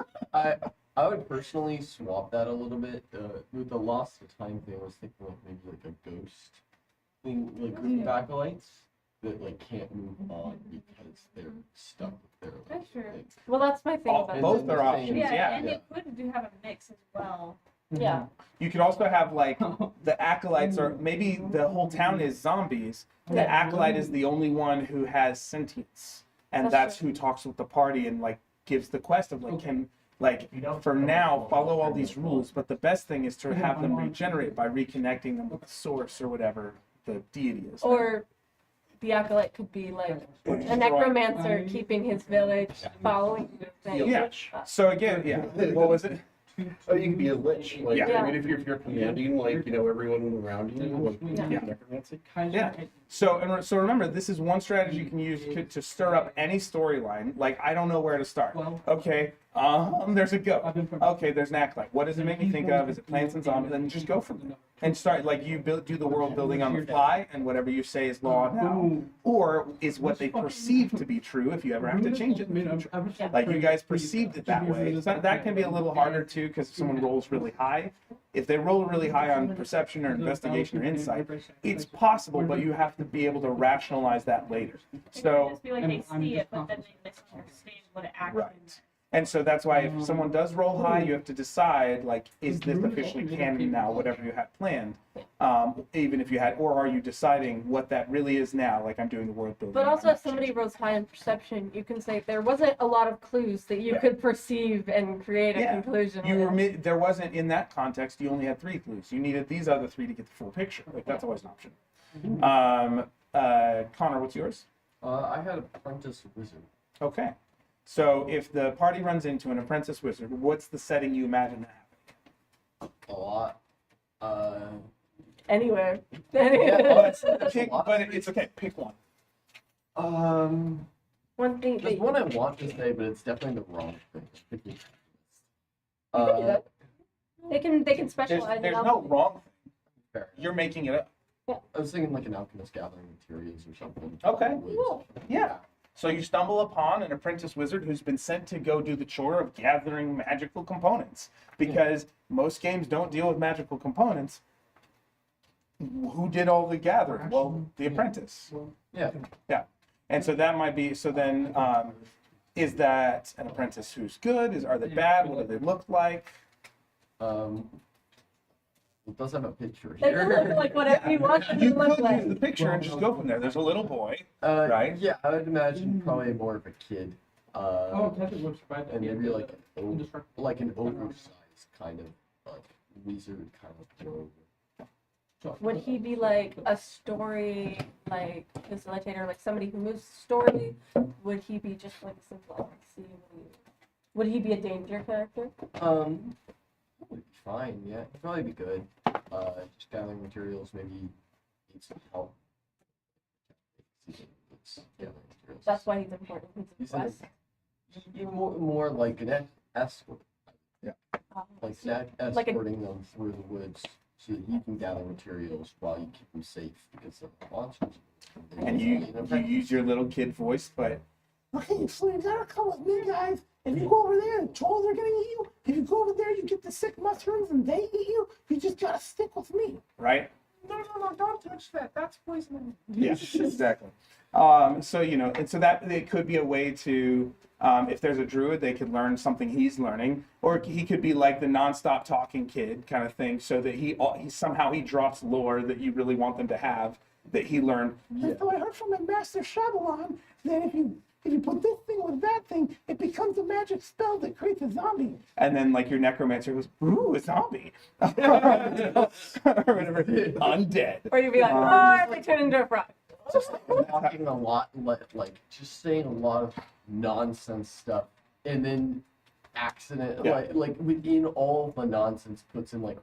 I would personally swap that a little bit. With the lost to time thing, I was thinking like maybe like a ghost thing, like group of acolytes that like can't move on because they're stuck with their That's true. like, Well, that's my thing All- about both it. are options. Yeah, Yeah. and it could do have a mix as well. Yeah. You could also have, like, the acolytes, or maybe the whole town is zombies. The Yeah. acolyte is the only one who has sentience, and That's that's who talks with the party and like gives the quest of like, can, like, for now follow all these rules, but the best thing is to have them regenerate by reconnecting them with the source or whatever the deity is. Or the acolyte could be like a necromancer keeping his village, following the thing. Yeah. So again, yeah. What was it? Oh, you can be a lich. Like, Yeah. I mean, if you're commanding, like, everyone around you, like, Yeah. necromancy. Yeah. So remember, this is one strategy you can use to stir up any storyline. Like, I don't know where to start. Well, Okay, There's a go. I've been from. Okay, there's an acolyte. What does it make me think of? Is it plants and zombies? Then just go from there and start like you do the world building on the fly, and whatever you say is law now, or is what they perceive to be true if you ever have to change it. In the future. Like you guys perceived it that way. So that can be a little harder too, because if someone rolls really high, if they roll really high on perception or investigation or insight, it's possible, but you have to be able to rationalize that later. It could So. just be like they see it, but then they misunderstand what it actually Right. meant. And so that's why if someone does roll high, you have to decide, like, is this officially canon now, whatever you had planned? Even if you had, or are you deciding what that really is now, like I'm doing the world building. But also, I'm if somebody changing. rolls high in perception, you can say there wasn't a lot of clues that you Yeah. could perceive and create a Yeah. conclusion. You with. were there wasn't, in that context, you only had 3 clues. You needed these other 3 to get the full picture. Like, that's always an option. Connor, what's yours? I had apprentice wizard. Okay. So if the party runs into an apprentice wizard, what's the setting you imagine that happening? A lot. Anywhere. Pick, but it's okay. Pick one. One thing There's that one I want to say, but it's definitely the wrong thing. you can do that. They can There's specialize in no alchemy. wrong thing. Fair. You're making it up. I was thinking like an alchemist gathering materials or something. Okay. Woods. Cool. Yeah. So you stumble upon an apprentice wizard who's been sent to go do the chore of gathering magical components. Because most games don't deal with magical components. Who did all the gathering? Well, the apprentice. Yeah. And so that might be, so then, is that an apprentice who's good? Are they bad? What do they look like? It does have a picture They can here. look like whatever you want them You to look could like. use the picture and just go from there. There's a little boy. Right. Yeah, I would imagine probably more of a kid. Oh, that looks right. And maybe like Indestructible. like an oversized kind of like wizard kind of robe. Would he be like a story, like facilitator, like somebody who moves story? Would he be just like a simple NPC? Would he be a danger character? Probably be fine, yeah. It'd probably be good. Just gathering materials, maybe need some help. Gathering materials. That's why he's important. He's a He's quest. more like an escort, like Like a- escorting them through the woods so that you can gather materials while you keep them safe because of the monsters. And you use your little kid voice, but okay, so you gotta come with me, guys. If you go over there, the trolls are gonna eat you. If you go over there, you get the sick mushrooms and they eat you. You just gotta stick with me, right? No, don't touch that. That's poison. Yes, exactly. So and so that it could be a way to, if there's a druid, they could learn something he's learning, or he could be like the nonstop talking kid kind of thing, so that he somehow he drops lore that you really want them to have that he learned. Yeah. So I heard from my master Shyamalan that if you put this thing with that thing, it becomes a magic spell that creates a zombie. And then like your necromancer goes, ooh, a zombie. Or whatever. Undead. Or you'd be like, oh, they turn into a frog. Just talking a lot, like just saying a lot of nonsense stuff, and then accident, Yeah. like within all the nonsense, puts in like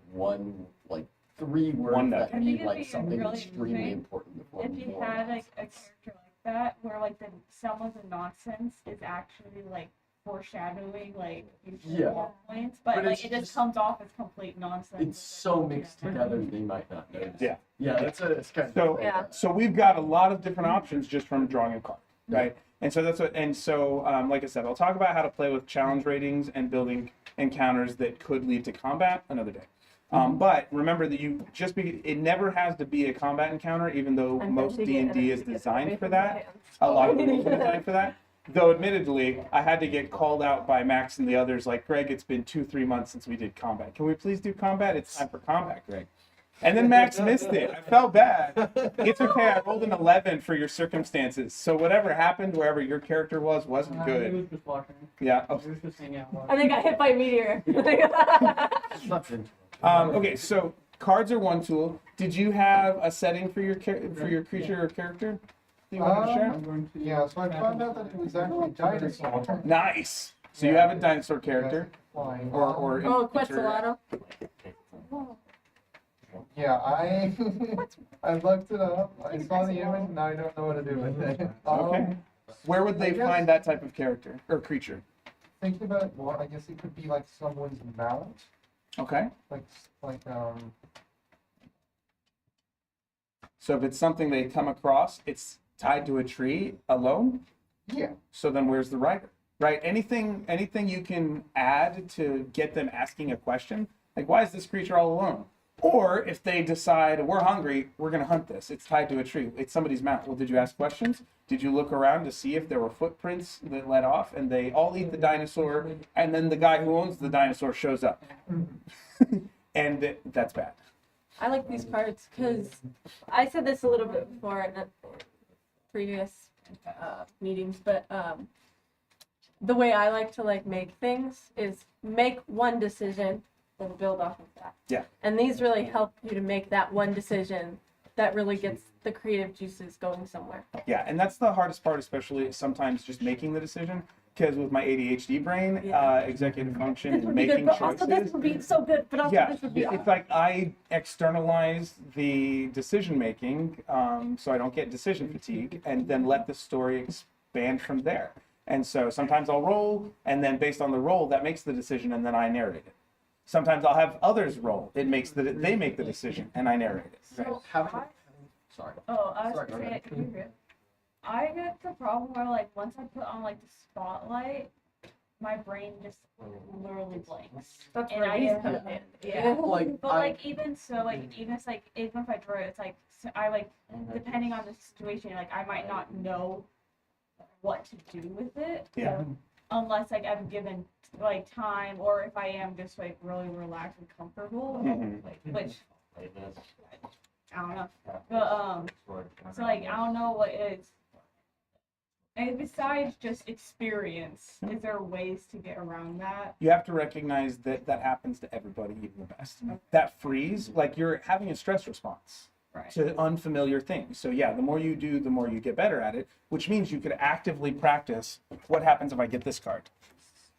3 words One that I mean think it'd like be something really extremely interesting important. before If you more had like a nonsense. character like that, where like some of the nonsense is actually like foreshadowing like future Yeah. plot points, but But like it's it just just- comes off as complete nonsense. It's so mixed together they might not notice. Yeah. Yeah, it's kind of So, Yeah. so we've got a lot of different options just from drawing a card, right? And so like I said, I'll talk about how to play with challenge ratings and building encounters that could lead to combat another day. But remember that it never has to be a combat encounter, even though I'm most tempting it, and D&D I'm is gonna get designed away for from my that. hands. A lot of rules are designed for that. Though admittedly, I had to get called out by Max and the others, like, Greg, it's been 2-3 months since we did combat. Can we please do combat? It's time for combat, Greg. And then Max missed it. I felt bad. It's okay. I rolled an 11 for your circumstances. So whatever happened, wherever your character wasn't He good. was just watching. Yeah. Oh. He was just hanging out. And they got hit by a meteor. It's not good. Okay, so cards are one tool. Did you have a setting for your creature or character that you wanted to share? I'm going to. Yeah, so I found out that it was actually dinosaur. Nice. So you have a dinosaur character, Flying. or Oh, Quetzalcoatl. Yeah, I I looked it up. I saw the image, now I don't know what to do with it. Okay. Where would they I guess- find that type of character or creature? thinking about it more, I guess it could be like someone's mount, Okay. like, So if it's something they come across, it's tied to a tree alone. yeah. So then where's the rider? Right? Anything you can add to get them asking a question, like why is this creature all alone? Or if they decide we're hungry, we're gonna hunt this. It's tied to a tree. It's somebody's mount. Well, did you ask questions? Did you look around to see if there were footprints that led off? And they all eat the dinosaur, and then the guy who owns the dinosaur shows up, and that's bad. I like these cards because I said this a little bit before in previous meetings, but the way I like to like make things is make one decision and build off of that. Yeah. And these really help you to make that one decision that really gets the creative juices going somewhere. Yeah, and that's the hardest part, especially sometimes just making the decision. Because with my ADHD brain, executive function This and would be good, making but also this choices. would be so good, but also Yeah, this would be it's like I externalize the decision making, so I don't get decision fatigue, and then let the story expand from there. And so sometimes I'll roll, and then based on the roll, that makes the decision, and then I narrate it. Sometimes I'll have others roll. They make the decision, and I narrate it. So Sorry. Oh, I was Sorry, gonna go say, ahead. can you hear? I get the problem where like once I put on like the spotlight, my brain just literally blanks. That's And where I these get- come in. Yeah. Like, But like even so, like even if I draw it, it's like so I like depending on the situation, like I might not know what to do with it Yeah. unless like I'm given like time, or if I am just like really relaxed and comfortable, Mhm. like which I don't know. But so like I don't know what is. And besides just experience, is there ways to get around that? You have to recognize that that happens to everybody, even the best. That freeze, like you're having a stress response Right. to unfamiliar things. So yeah, the more you do, the more you get better at it, which means you could actively practice what happens if I get this card.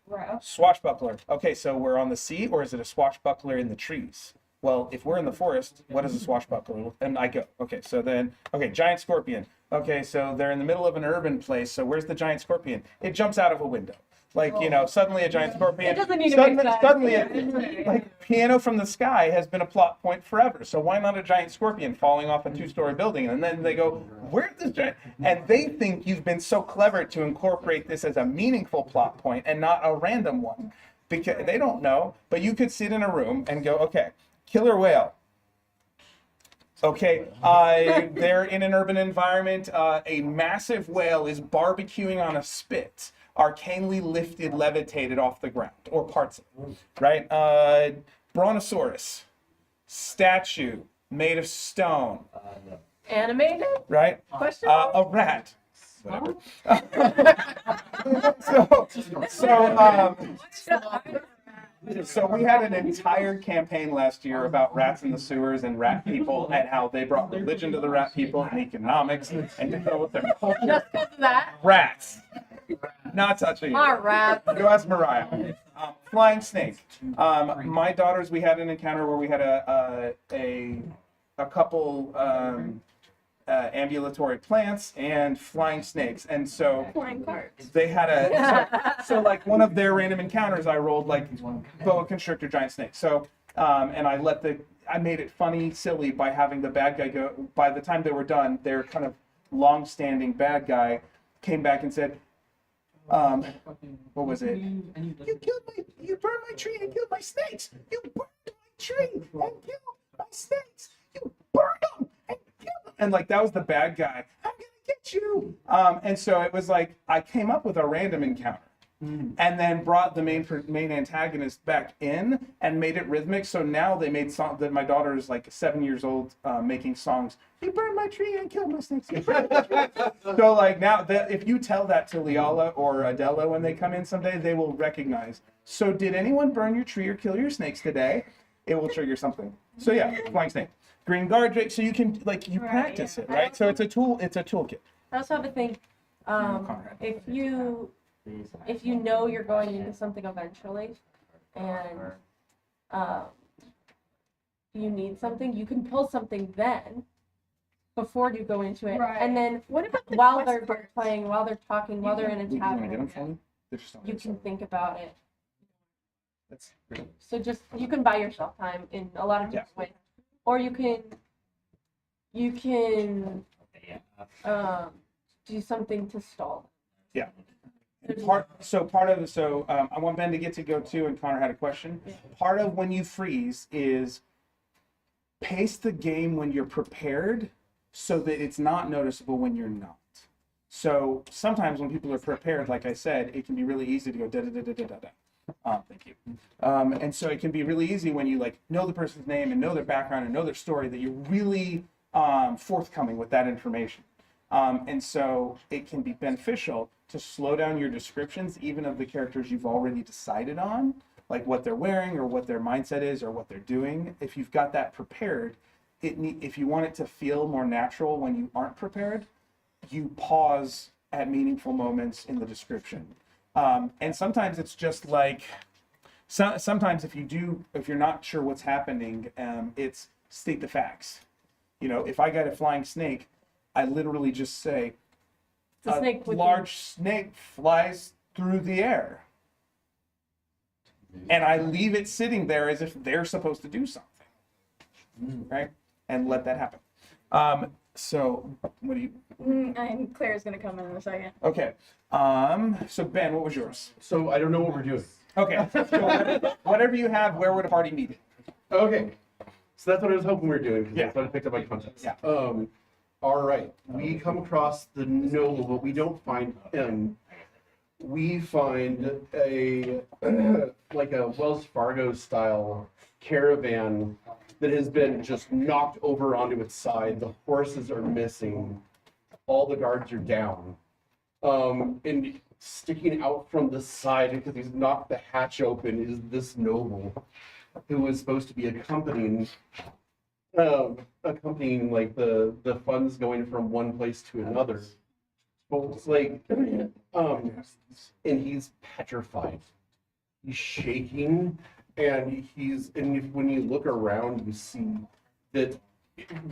Right. Okay. Swashbuckler. Okay, so we're on the sea, or is it a swashbuckler in the trees? Well, if we're in the forest, what is a swashbuckler? And I go, okay, so then, okay, giant scorpion. Okay, so they're in the middle of an urban place, so where's the giant scorpion? It jumps out of a window. Like, you know, suddenly a giant scorpion. It doesn't need to make sense. Suddenly, like, Piano from the Sky has been a plot point forever. So why not a giant scorpion falling off a two-story building? And then they go, where's this giant? And they think you've been so clever to incorporate this as a meaningful plot point and not a random one. Because they don't know, but you could sit in a room and go, okay, killer whale. Okay, they're in an urban environment. A massive whale is barbecuing on a spit, arcanely lifted, levitated off the ground, or parts of it, right? Brontosaurus, statue made of stone, Animated? right? Question? A rat. Whatever. So we had an entire campaign last year about rats in the sewers and rat people and how they brought religion to the rat people and economics and developed their culture. Just because of that? Rats. Not touching it. All right. Go ask Mariah. Flying snake. My daughters, we had an encounter where we had a couple ambulatory plants and flying snakes, and so Flying cards. they had so like one of their random encounters, I rolled like boa constrictor giant snake. So and I made it funny, silly by having the bad guy go. By the time they were done, their kind of long-standing bad guy came back and said, what was it? You burned my tree and killed my snakes. You burned my tree and killed my snakes. You burned them and killed them. And like that was the bad guy. I'm gonna get you. And so it was like I came up with a random encounter. And then brought the main antagonist back in and made it rhythmic. So now they made song that my daughter is like 7 years old, making songs. You burned my tree and killed my snakes. You burned my tree. So like now, if you tell that to Leala or Adela when they come in someday, they will recognize. So did anyone burn your tree or kill your snakes today? It will trigger something. So yeah, flying snake, green guard drake. So you can you Right, practice yeah. it, right? So it's a tool. It's a toolkit. I also have a thing. If you know you're going into something eventually, and you need something, you can pull something then, before you go into it, Right. and then What about the while quest they're cards? playing, while they're talking, while they're in a You want to get them tavern. for me? There's just so you many. can think about it. That's great. So just, you can buy yourself time in a lot of different ways. Or you can do something to stall. Yeah. There's- I want Ben to get to go too, and Connor had a question. Part of when you freeze is pace the game when you're prepared so that it's not noticeable when you're not. So sometimes when people are prepared, like I said, it can be really easy to go da da da da da da da. Thank you. And so it can be really easy when you like know the person's name and know their background and know their story that you're really forthcoming with that information. And so it can be beneficial to slow down your descriptions, even of the characters you've already decided on, like what they're wearing or what their mindset is or what they're doing. If you've got that prepared, if you want it to feel more natural when you aren't prepared, you pause at meaningful moments in the description. And sometimes it's just like, sometimes if you're not sure what's happening, it's state the facts. You know, if I got a flying snake, I literally just say, It's a snake with large snake flies through the air. And I leave it sitting there as if they're supposed to do something. Right? And let that happen. So, what do you... And Claire's gonna come in a second. Okay. So Ben, what was yours? So I don't know what we're doing. Okay. So whatever you have, where would a party need it? Okay. So that's what I was hoping we were doing, because Yeah. that's what I picked up my context. Yeah. All right. We come across the noble, but we don't find him. We find a like a Wells Fargo style caravan that has been just knocked over onto its side. The horses are missing. All the guards are down. And sticking out from the side, because he's knocked the hatch open, is this noble who was supposed to be accompanying like the funds going from one place to another. But it's like, and he's petrified. He's shaking, and when you look around, you see that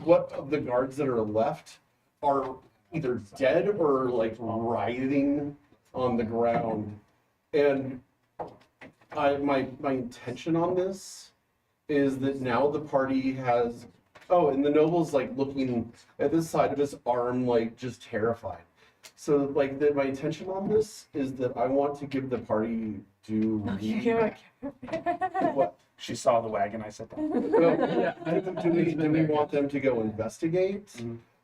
what of the guards that are left are either dead or like writhing on the ground. And my intention on this is that now the party has, and the noble's like looking at this side of his arm, like just terrified. So like my intention on this is that I want to give the party what? She saw the wagon, I said that. Do we want them to go investigate?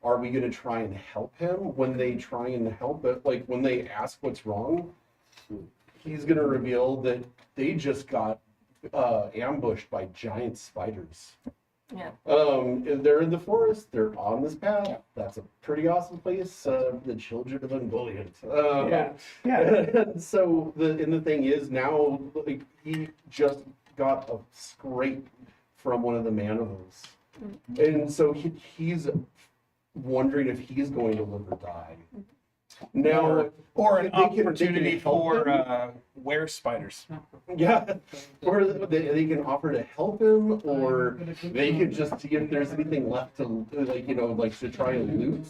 Are we going to try and help him? When they try and help it, like when they ask what's wrong, he's going to reveal that they just got ambushed by giant spiders. Yeah. They're in the forest. They're on this path. That's a pretty awesome place. The children of Ungoliant. Yeah. So the thing is now, like, he just got a scrape from one of the manivals, and so he's wondering if he's going to live or die. Now, Or an they can opportunity help for him. were spiders. Yeah, or they can offer to help him, or they can just see if there's anything left to, like to try and loot.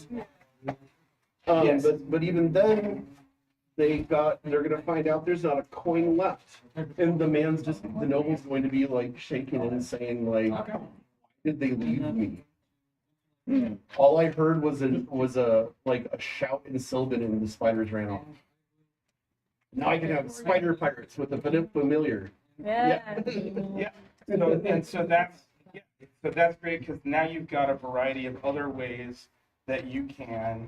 Yes. But even then, they're gonna find out there's not a coin left, and the noble's going to be like shaking and saying like, "Why did they leave me?" All I heard was a shout in Sylvan, and the spiders ran off. Now I can have spider pirates with a familiar. Yeah. Yeah. So that's great, because now you've got a variety of other ways that you can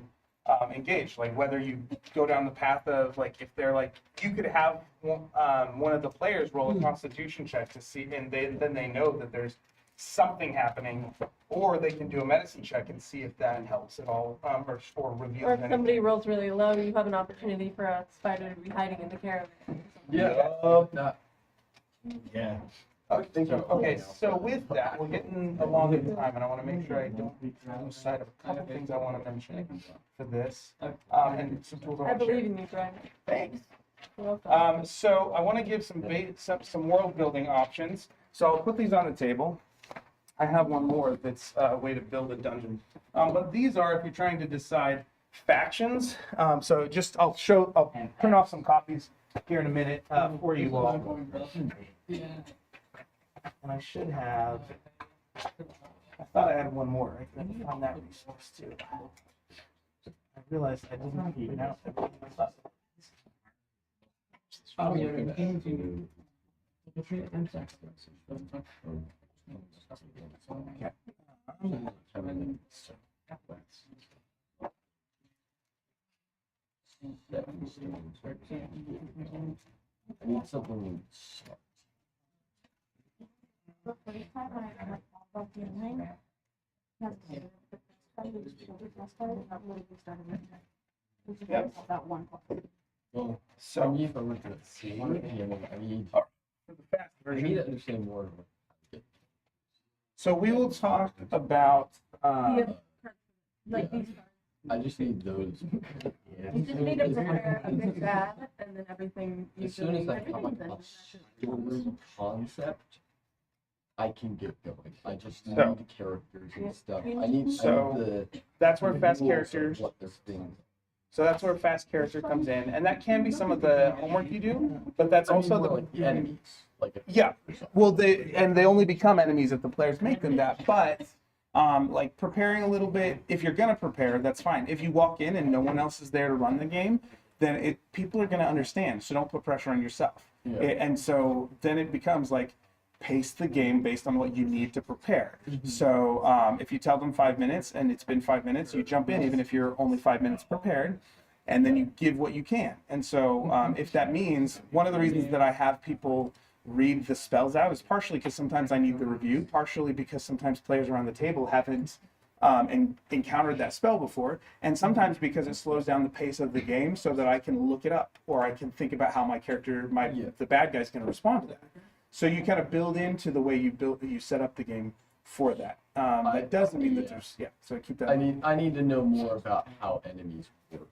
engage. Like whether you go down the path of like, if they're like, you could have one of the players roll a Constitution check to see, and then they know that there's something happening, or they can do a medicine check and see if that helps at all, or reveals Or if anything. somebody rolls really low, you have an opportunity for a spider to be hiding in the caravan. Yeah. Okay, so with that, we're getting along in time, and I want to make sure I don't lose sight of a couple things I want to mention for this. And some tools I I want to share. believe in you, Brian. Thanks. You're welcome. So I want to give some world building options. So I'll put these on the table. I have one more that's a way to build a dungeon. But these are if you're trying to decide factions. So I'll print off some copies here in a minute for you all. And I should have. I thought I had one more. I couldn't find that resource too. I realized I didn't even out everything I thought. Oh, yeah. I need something. The first time I like about the online, that's it. The first time we started, not really we started with it. We just Yep. had that one class. Well, So I need to look at C. I need for the fast I need version. to understand more. So we will talk about. Like these. I just need those. You just need to prepare a good grab, and then everything As soon usually. as I come across story concept, I can get going. I just need So- the characters and stuff. you I need So- the That's where fast rules of characters. What this thing. So that's where fast character comes in, and that can be some of the homework you do, but that's I mean, also more the like the enemies. Like if Yeah, well, they only become enemies if the players make them that. But like preparing a little bit, if you're gonna prepare, that's fine. If you walk in and no one else is there to run the game, then people are gonna understand. So don't put pressure on yourself. Yeah. And so then it becomes like pace the game based on what you need to prepare. So if you tell them 5 minutes and it's been 5 minutes, you jump in even if you're only 5 minutes prepared. And then you give what you can. And so if that means, one of the reasons that I have people read the spells out is partially because sometimes I need the review, partially because sometimes players around the table haven't encountered that spell before, and sometimes because it slows down the pace of the game so that I can look it up or I can think about how my character, the bad guy's going to respond to that. So you kind of build into the way you set up the game for that. That doesn't mean that there's So keep that. I need to know more about how enemies work.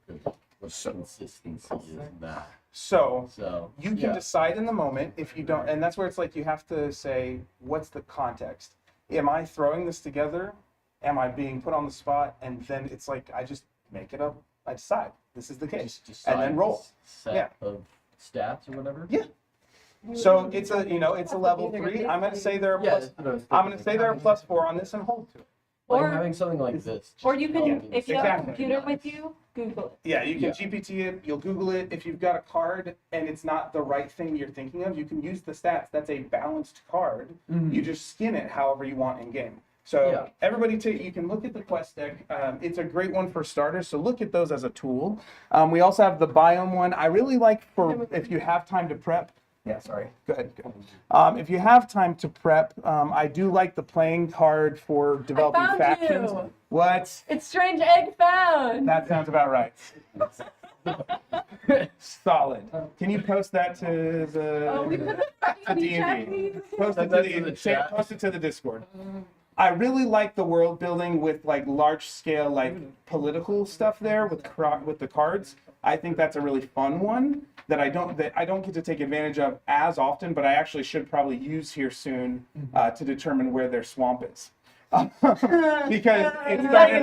What consistency is that? So So you can decide in the moment if you don't, and that's where it's like you have to say, what's the context? Am I throwing this together? Am I being put on the spot? And then it's like I just make it up. I decide this is the case, just and then decide roll. set Yeah. of stats or whatever. Yeah. So it's a level 3. I'm gonna say they're a Yeah. plus. I'm gonna say they're a +4 on this and hold to it. Like Or- having something like this. Or you can, Yeah, if you have a exactly. computer with you, Google it. Yeah, you can Yeah. GPT it, you'll Google it. If you've got a card and it's not the right thing you're thinking of, you can use the stats. That's a balanced card. You just skin it however you want in game. So Yeah. everybody, you can look at the quest deck. It's a great one for starters, so look at those as a tool. We also have the biome one. I really like for if you have time to prep. Yeah, sorry. Go ahead. If you have time to prep, I do like the playing card for developing found factions. you. What? It's strange egg found. That sounds about right. Solid. Can you post that to Oh, we the put to D&D? Post it to That's in the the chat. post it to the Discord. I really like the world building with like large scale like political stuff there with the cards. I think that's a really fun one that I don't get to take advantage of as often, but I actually should probably use here soon to determine where their swamp is. Because it started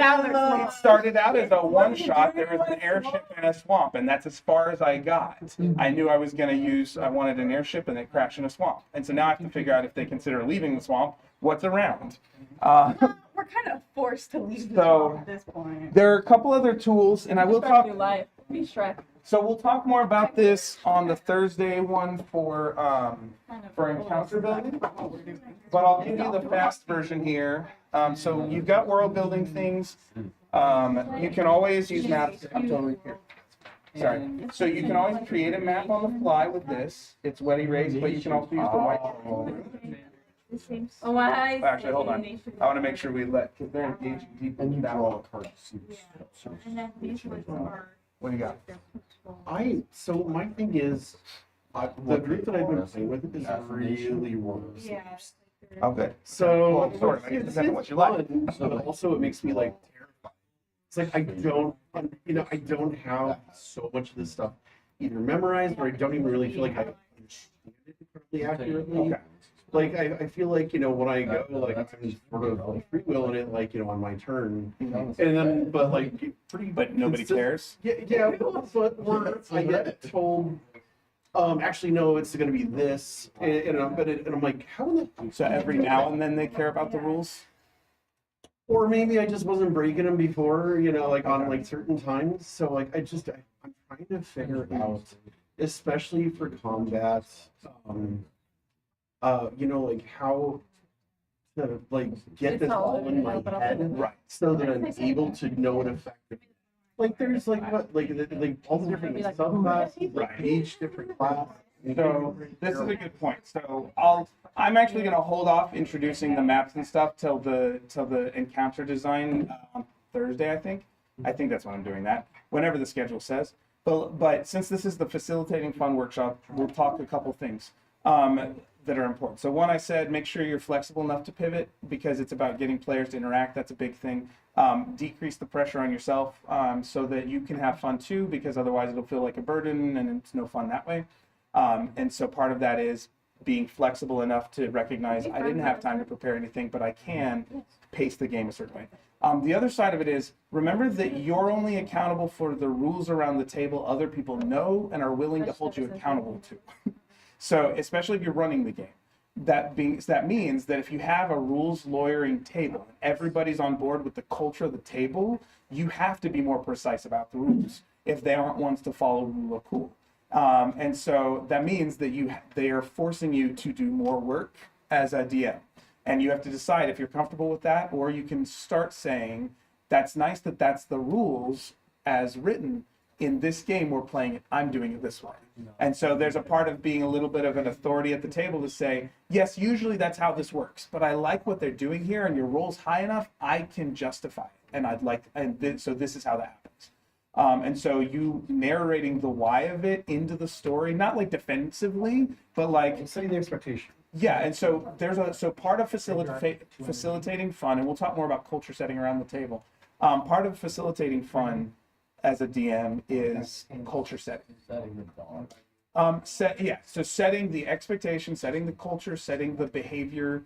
out as a one shot. There was an airship and a swamp, and that's as far as I got. I knew I wanted an airship, and it crashed in a swamp. And so now I have to figure out if they consider leaving the swamp, what's around. We're kind of forced to leave the So- swamp at this point. There are a couple other tools, and I will Start talk. a new life. Be Shrek. So we'll talk more about this on the Thursday one for encounter building. But I'll give you the fast version here. So you've got world building things. You can always use maps. I'm totally here. Sorry. So you can always create a map on the fly with this. It's wet erase, but you can also use the white. Oh, my. Actually, hold on. I want to make sure we because they're engaging deep And into you that draw one. a card. So- And then these ones are. What do you got? So my thing is, the group that I've been playing with is really works. Yeah. Oh, good. So Well, sort of. I guess it's depending on what you like. fun, but also it makes me like terrified. It's like I don't have so much of this stuff either memorized or I don't even really feel like I understand it incredibly accurately. Okay. Like I feel like when I go like I'm sort of like freewheeling it like on my turn, and then but like pretty. But nobody consist- cares. Yeah, but I get told actually, no, it's going to be this. And I'm like, how in the So every now and then they care about the rules. Or maybe I just wasn't breaking them before, like on like certain times. So like I'm trying to figure out, especially for combat, like how to like get this all in my head, Right. so that I'm able to know it effectively. Like there's like what like all the different subclasses, Right. each different class. So this is a good point. So I'm actually going to hold off introducing the maps and stuff till the encounter design on Thursday. I think that's when I'm doing that. Whenever the schedule says. But since this is the facilitating fun workshop, we'll talk a couple things that are important. So one, I said make sure you're flexible enough to pivot because it's about getting players to interact. That's a big thing. Decrease the pressure on yourself so that you can have fun too, because otherwise it'll feel like a burden and it's no fun that way. And so part of that is being flexible enough to recognize I didn't have time to prepare anything, but I can pace the game a certain way. The other side of it is remember that you're only accountable for the rules around the table other people know and are willing to hold you accountable to. So especially if you're running the game, that means that if you have a rules lawyering table and everybody's on board with the culture of the table, you have to be more precise about the rules if they aren't ones to follow rule of cool. And so that means that they are forcing you to do more work as a DM. And you have to decide if you're comfortable with that, or you can start saying, that's nice that that's the rules as written. In this game, we're playing it, I'm doing it this way. And so there's a part of being a little bit of an authority at the table to say, yes, usually that's how this works, but I like what they're doing here and your roll's high enough, I can justify it. So this is how that happens. And so you narrating the why of it into the story, not like defensively, but like Setting the expectation. yeah. And so so part of facilitating fun, and we'll talk more about culture setting around the table. Part of facilitating fun as a DM is culture setting. So setting the expectation, setting the culture, setting the behavior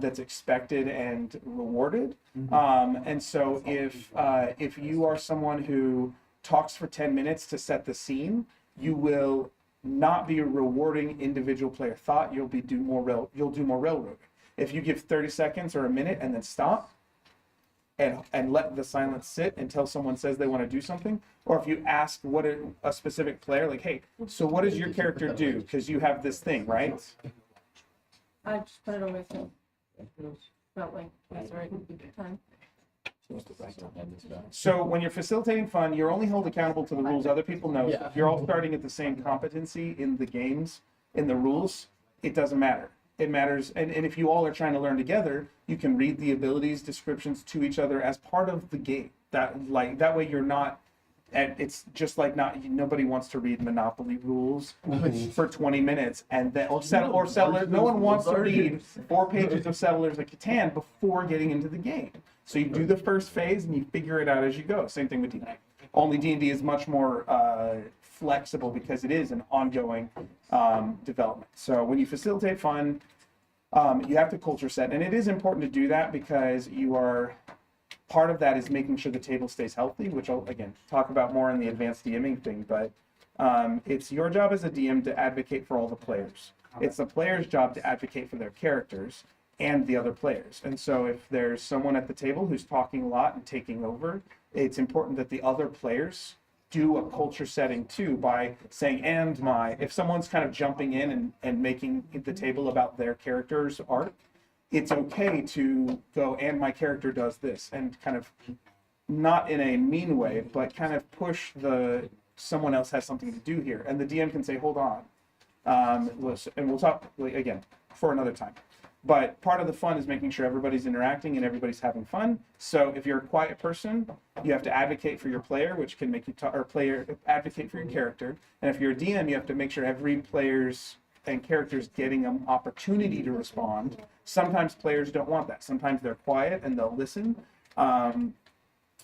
that's expected and rewarded. And so if you are someone who talks for 10 minutes to set the scene, you will not be rewarding individual player thought. You'll do more railroading. If you give 30 seconds or a minute and then stop and let the silence sit until someone says they want to do something, or if you ask a specific player, like, hey, so what does your character do? Because you have this thing, right? I just put it on myself. Felt like that's the right time. So when you're facilitating fun, you're only held accountable to the rules other people know. Yeah. If you're all starting at the same competency in the games, in the rules, it doesn't matter. It matters, and if you all are trying to learn together, you can read the abilities descriptions to each other as part of the game. That way you're not, and it's just like nobody wants to read Monopoly rules for 20 minutes and then or Settlers. No one wants to read 4 pages of Settlers of Catan before getting into the game. So you do the first phase and you figure it out as you go. Same thing with D&D. Only D&D is much more flexible because it is an ongoing development. So when you facilitate fun, you have to culture set, and it is important to do that because part of that is making sure the table stays healthy, which I'll again talk about more in the advanced DMing thing. But it's your job as a DM to advocate for all the players. It's the player's job to advocate for their characters and the other players. And so if there's someone at the table who's talking a lot and taking over, it's important that the other players do a culture setting too by saying, if someone's kind of jumping in and making the table about their character's arc, it's okay to go, and my character does this, and kind of not in a mean way, but kind of push someone else has something to do here. And the DM can say, hold on. And we'll talk again for another time. But part of the fun is making sure everybody's interacting and everybody's having fun. So if you're a quiet person, you have to advocate for your player, which can make you advocate for your character. And if you're a DM, you have to make sure every player's and character's getting an opportunity to respond. Sometimes players don't want that. Sometimes they're quiet and they'll listen. And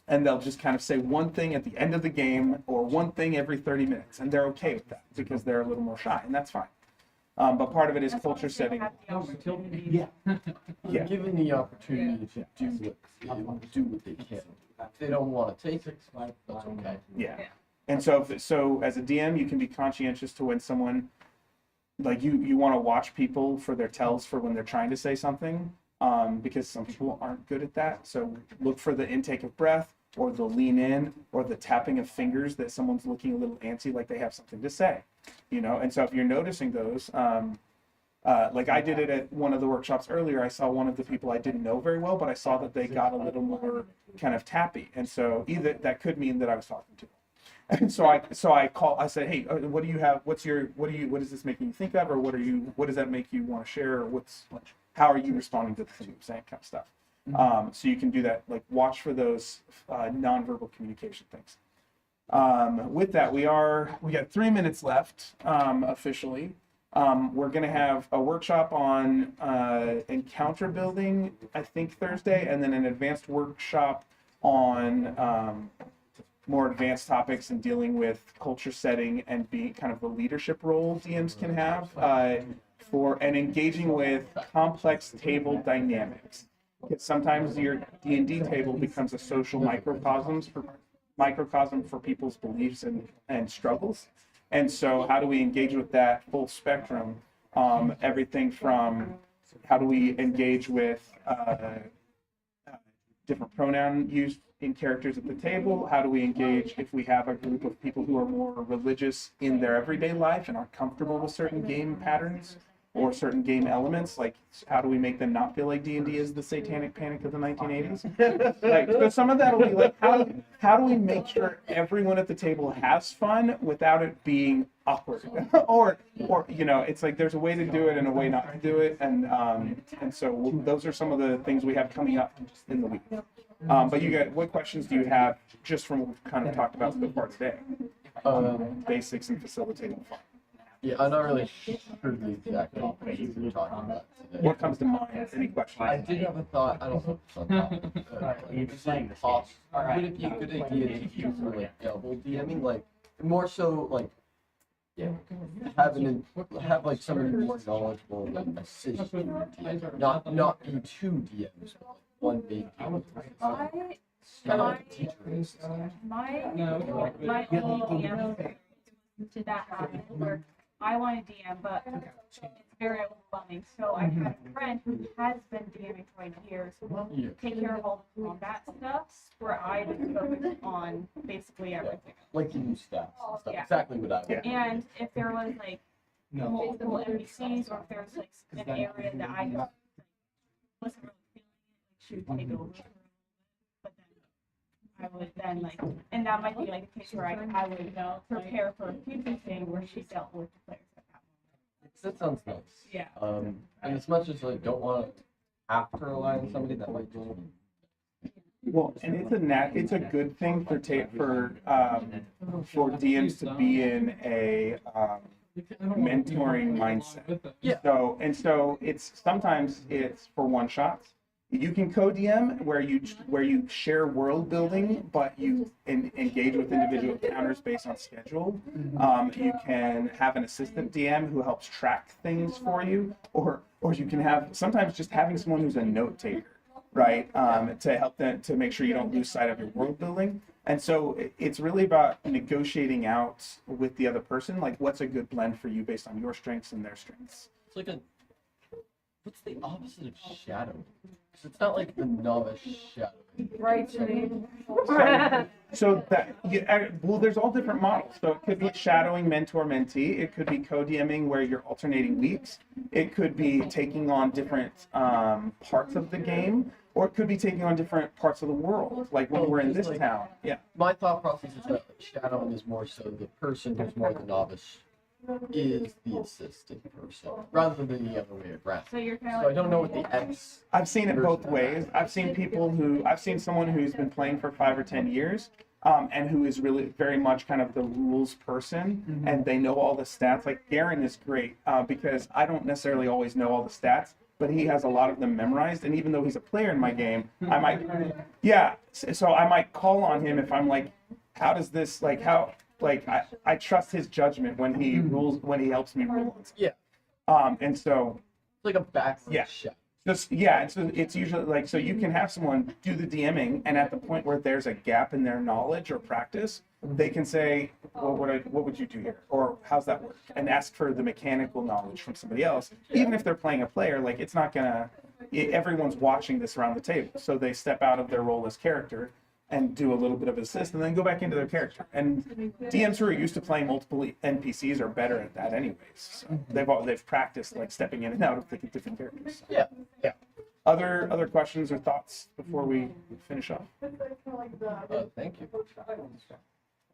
they'll just kind of say one thing at the end of the game or one thing every 30 minutes. And they're okay with that because they're a little more shy, and that's fine. But part of it is culture setting. Yeah. Yeah. Given the opportunity to do what they can. If they don't want to take it, that's okay. Yeah. And so, so as a DM, you can be conscientious to when someone, like you want to watch people for their tells for when they're trying to say something, because some people aren't good at that. So look for the intake of breath, or the lean in, or the tapping of fingers that someone's looking a little antsy, like they have something to say, you know. And so if you're noticing those, like I did it at one of the workshops earlier, I saw one of the people I didn't know very well, but I saw that they got a little more kind of tappy, and so either that could mean that I was talking to them. And so I said, hey, what do you have? What does this make you think of? Or what does that make you want to share? Or how are you responding to the thing I'm saying, kind of stuff. So you can do that, like watch for those nonverbal communication things. With that, we got 3 minutes left, officially. We're gonna have a workshop on encounter building, I think Thursday, and then an advanced workshop on more advanced topics and dealing with culture setting and being kind of the leadership role DMs can have for and engaging with complex table dynamics. Because sometimes your D&D table becomes a social microcosm for people's beliefs and struggles. And so how do we engage with that full spectrum? Everything from how do we engage with different pronoun use in characters at the table? How do we engage if we have a group of people who are more religious in their everyday life and are comfortable with certain game patterns or certain game elements? Like, how do we make them not feel like D&D is the satanic panic of the 1980s? Like, so some of that will be like, how do we make sure everyone at the table has fun without it being awkward? or you know, it's like there's a way to do it and a way not to do it, and so those are some of the things we have coming up in the week. But what questions do you have just from what we've kind of talked about so far today? Basics and facilitating fun. Yeah, I'm not really sure the exact topic you're talking about today. What comes to mind? Any questions? I did have a thought. I don't know if it's on top. Would it be a good idea to use for like double DMing, like more so like have like somebody more knowledgeable like assist you, not be two DMs, but like one big DM. My only DM to that happen where I want to DM, but it's very overwhelming. So I have a friend who has been DMing for like years, take care of all the combat stuff, where I just focus on basically everything. Like the new stats and stuff. Yeah. Exactly what I would. And if there was like multiple NPCs, or if there's like an area that I just wasn't really feeling it, like she would take over. But then I would then like, and that might be like a case where I would prepare for a future thing where she dealt with the players at that moment. That sounds nice. Yeah. And as much as I don't want to have to rely on somebody that might do it. Well, and it's a good thing for DMs to be in a mentoring mindset. Yeah. So it's sometimes it's for one shots. You can co-DM where you share world building, but you engage with individual encounters based on schedule. You can have an assistant DM who helps track things for you, or you can have sometimes just having someone who's a note taker, right? To help them to make sure you don't lose sight of your world building. And so it's really about negotiating out with the other person, like what's a good blend for you based on your strengths and their strengths. It's like what's the opposite of shadow? Because it's not like the novice shadow. Right. So there's all different models. So it could be shadowing mentor mentee. It could be co-DMing where you're alternating weeks. It could be taking on different parts of the game, or it could be taking on different parts of the world, like when we're in this town. Yeah. My thought process is that shadowing is more so the person who's more the novice is the assistant person, rather than the other way around. So you're kind of So I don't know what the X. I've seen it both ways. I've seen someone who's been playing for 5 or 10 years, and who is really very much kind of the rules person, and they know all the stats. Like Garen is great because I don't necessarily always know all the stats, but he has a lot of them memorized. And even though he's a player in my game, I might call on him if I'm like, how does this I trust his judgment when he rules, when he helps me rule on something. Yeah. And so It's like a backwards Yeah. shadow. Just yeah, it's usually like so you can have someone do the DMing, and at the point where there's a gap in their knowledge or practice, they can say, "Well, what would you do here?" or "How's that work?" and ask for the mechanical knowledge from somebody else. Even if they're playing a player, like it's not gonna. Everyone's watching this around the table, so they step out of their role as character and do a little bit of assist, and then go back into their character. And DMs who are used to playing multiple NPCs are better at that, anyways. So they've practiced like stepping in and out of the different characters. Yeah. Other questions or thoughts before we finish off? Thank you.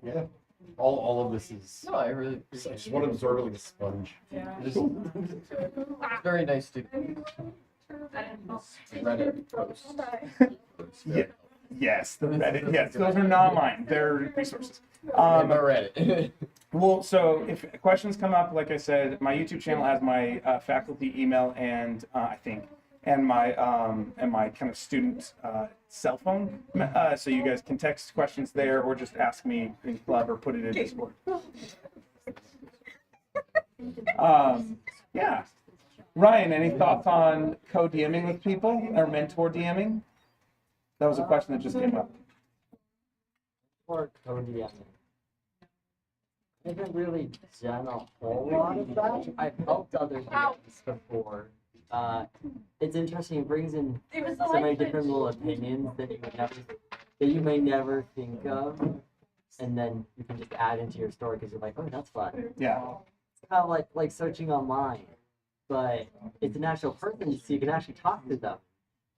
Yeah. All of this is. No, I really I appreciate just it. want to absorb it like a sponge. It's very nice to Reddit posts. Yeah. Yes, the Reddit. Yes, those are not mine. They're resources. I'm a Reddit. Well, so if questions come up, like I said, my YouTube channel has my faculty email and I think and my kind of student cell phone, so you guys can text questions there or just ask me in club or put it in Discord. Yeah. Ryan, any thoughts on co-DMing with people or mentor DMing? That was a question that just came up. Or co-DMing. I haven't really done a whole lot of that. I've helped other DMs before. It's interesting. It brings in so many different little opinions that you may never think of, and then you can just add into your story because you're like, oh, that's fun. Yeah. It's kind of like searching online, but it's an actual person, so you can actually talk to them,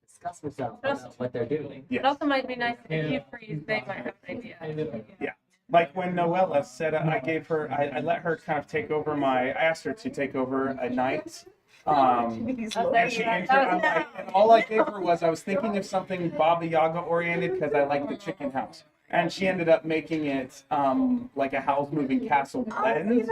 discuss with them what they're doing. Yes. It also might be nice if you freeze, they might have an idea. Like when Noella said, I let her kind of take over I asked her to take over a night. And she answered, and all I gave her was, I was thinking of something Baba Yaga oriented because I like the chicken house. And she ended up making it like a Howl's Moving Castle blend.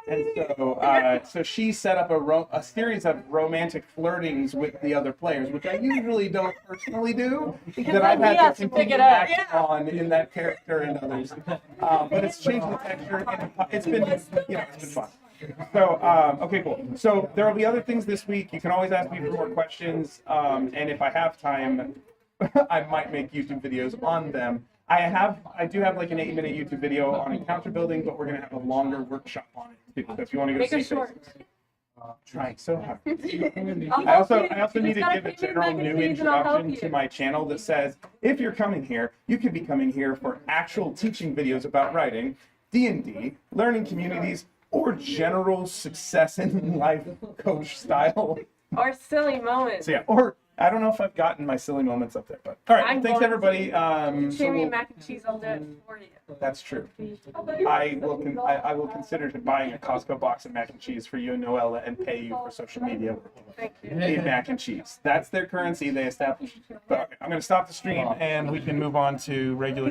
And so she set up a series of romantic flirtings with the other players, which I usually don't personally do, that I've had to continue acting on in that character and others. But it's changed the texture, and it's been it's been fun. So, okay, cool. So there will be other things this week. You can always ask me for more questions, and if I have time, I might make YouTube videos on them. I do have like an 8-minute YouTube video on encounter building, but we're gonna have a longer workshop on it too. So if you want to go Make see it short. trying so hard. I also need to give a general new introduction to my channel that says, if you're coming here, you could be coming here for actual teaching videos about writing, D&D, learning communities, or general success in life coach style. Or silly moments. So yeah, or I don't know if I've gotten my silly moments up there, but all right. I'm Thanks going everybody. Creamy mac and cheese, I'll do it for you. That's true. I will consider buying a Costco box of mac and cheese for you and Noella and pay you for social media. Thank you. Paid mac and cheese. That's their currency they established. But okay, I'm going to stop the stream and we can move on to regular.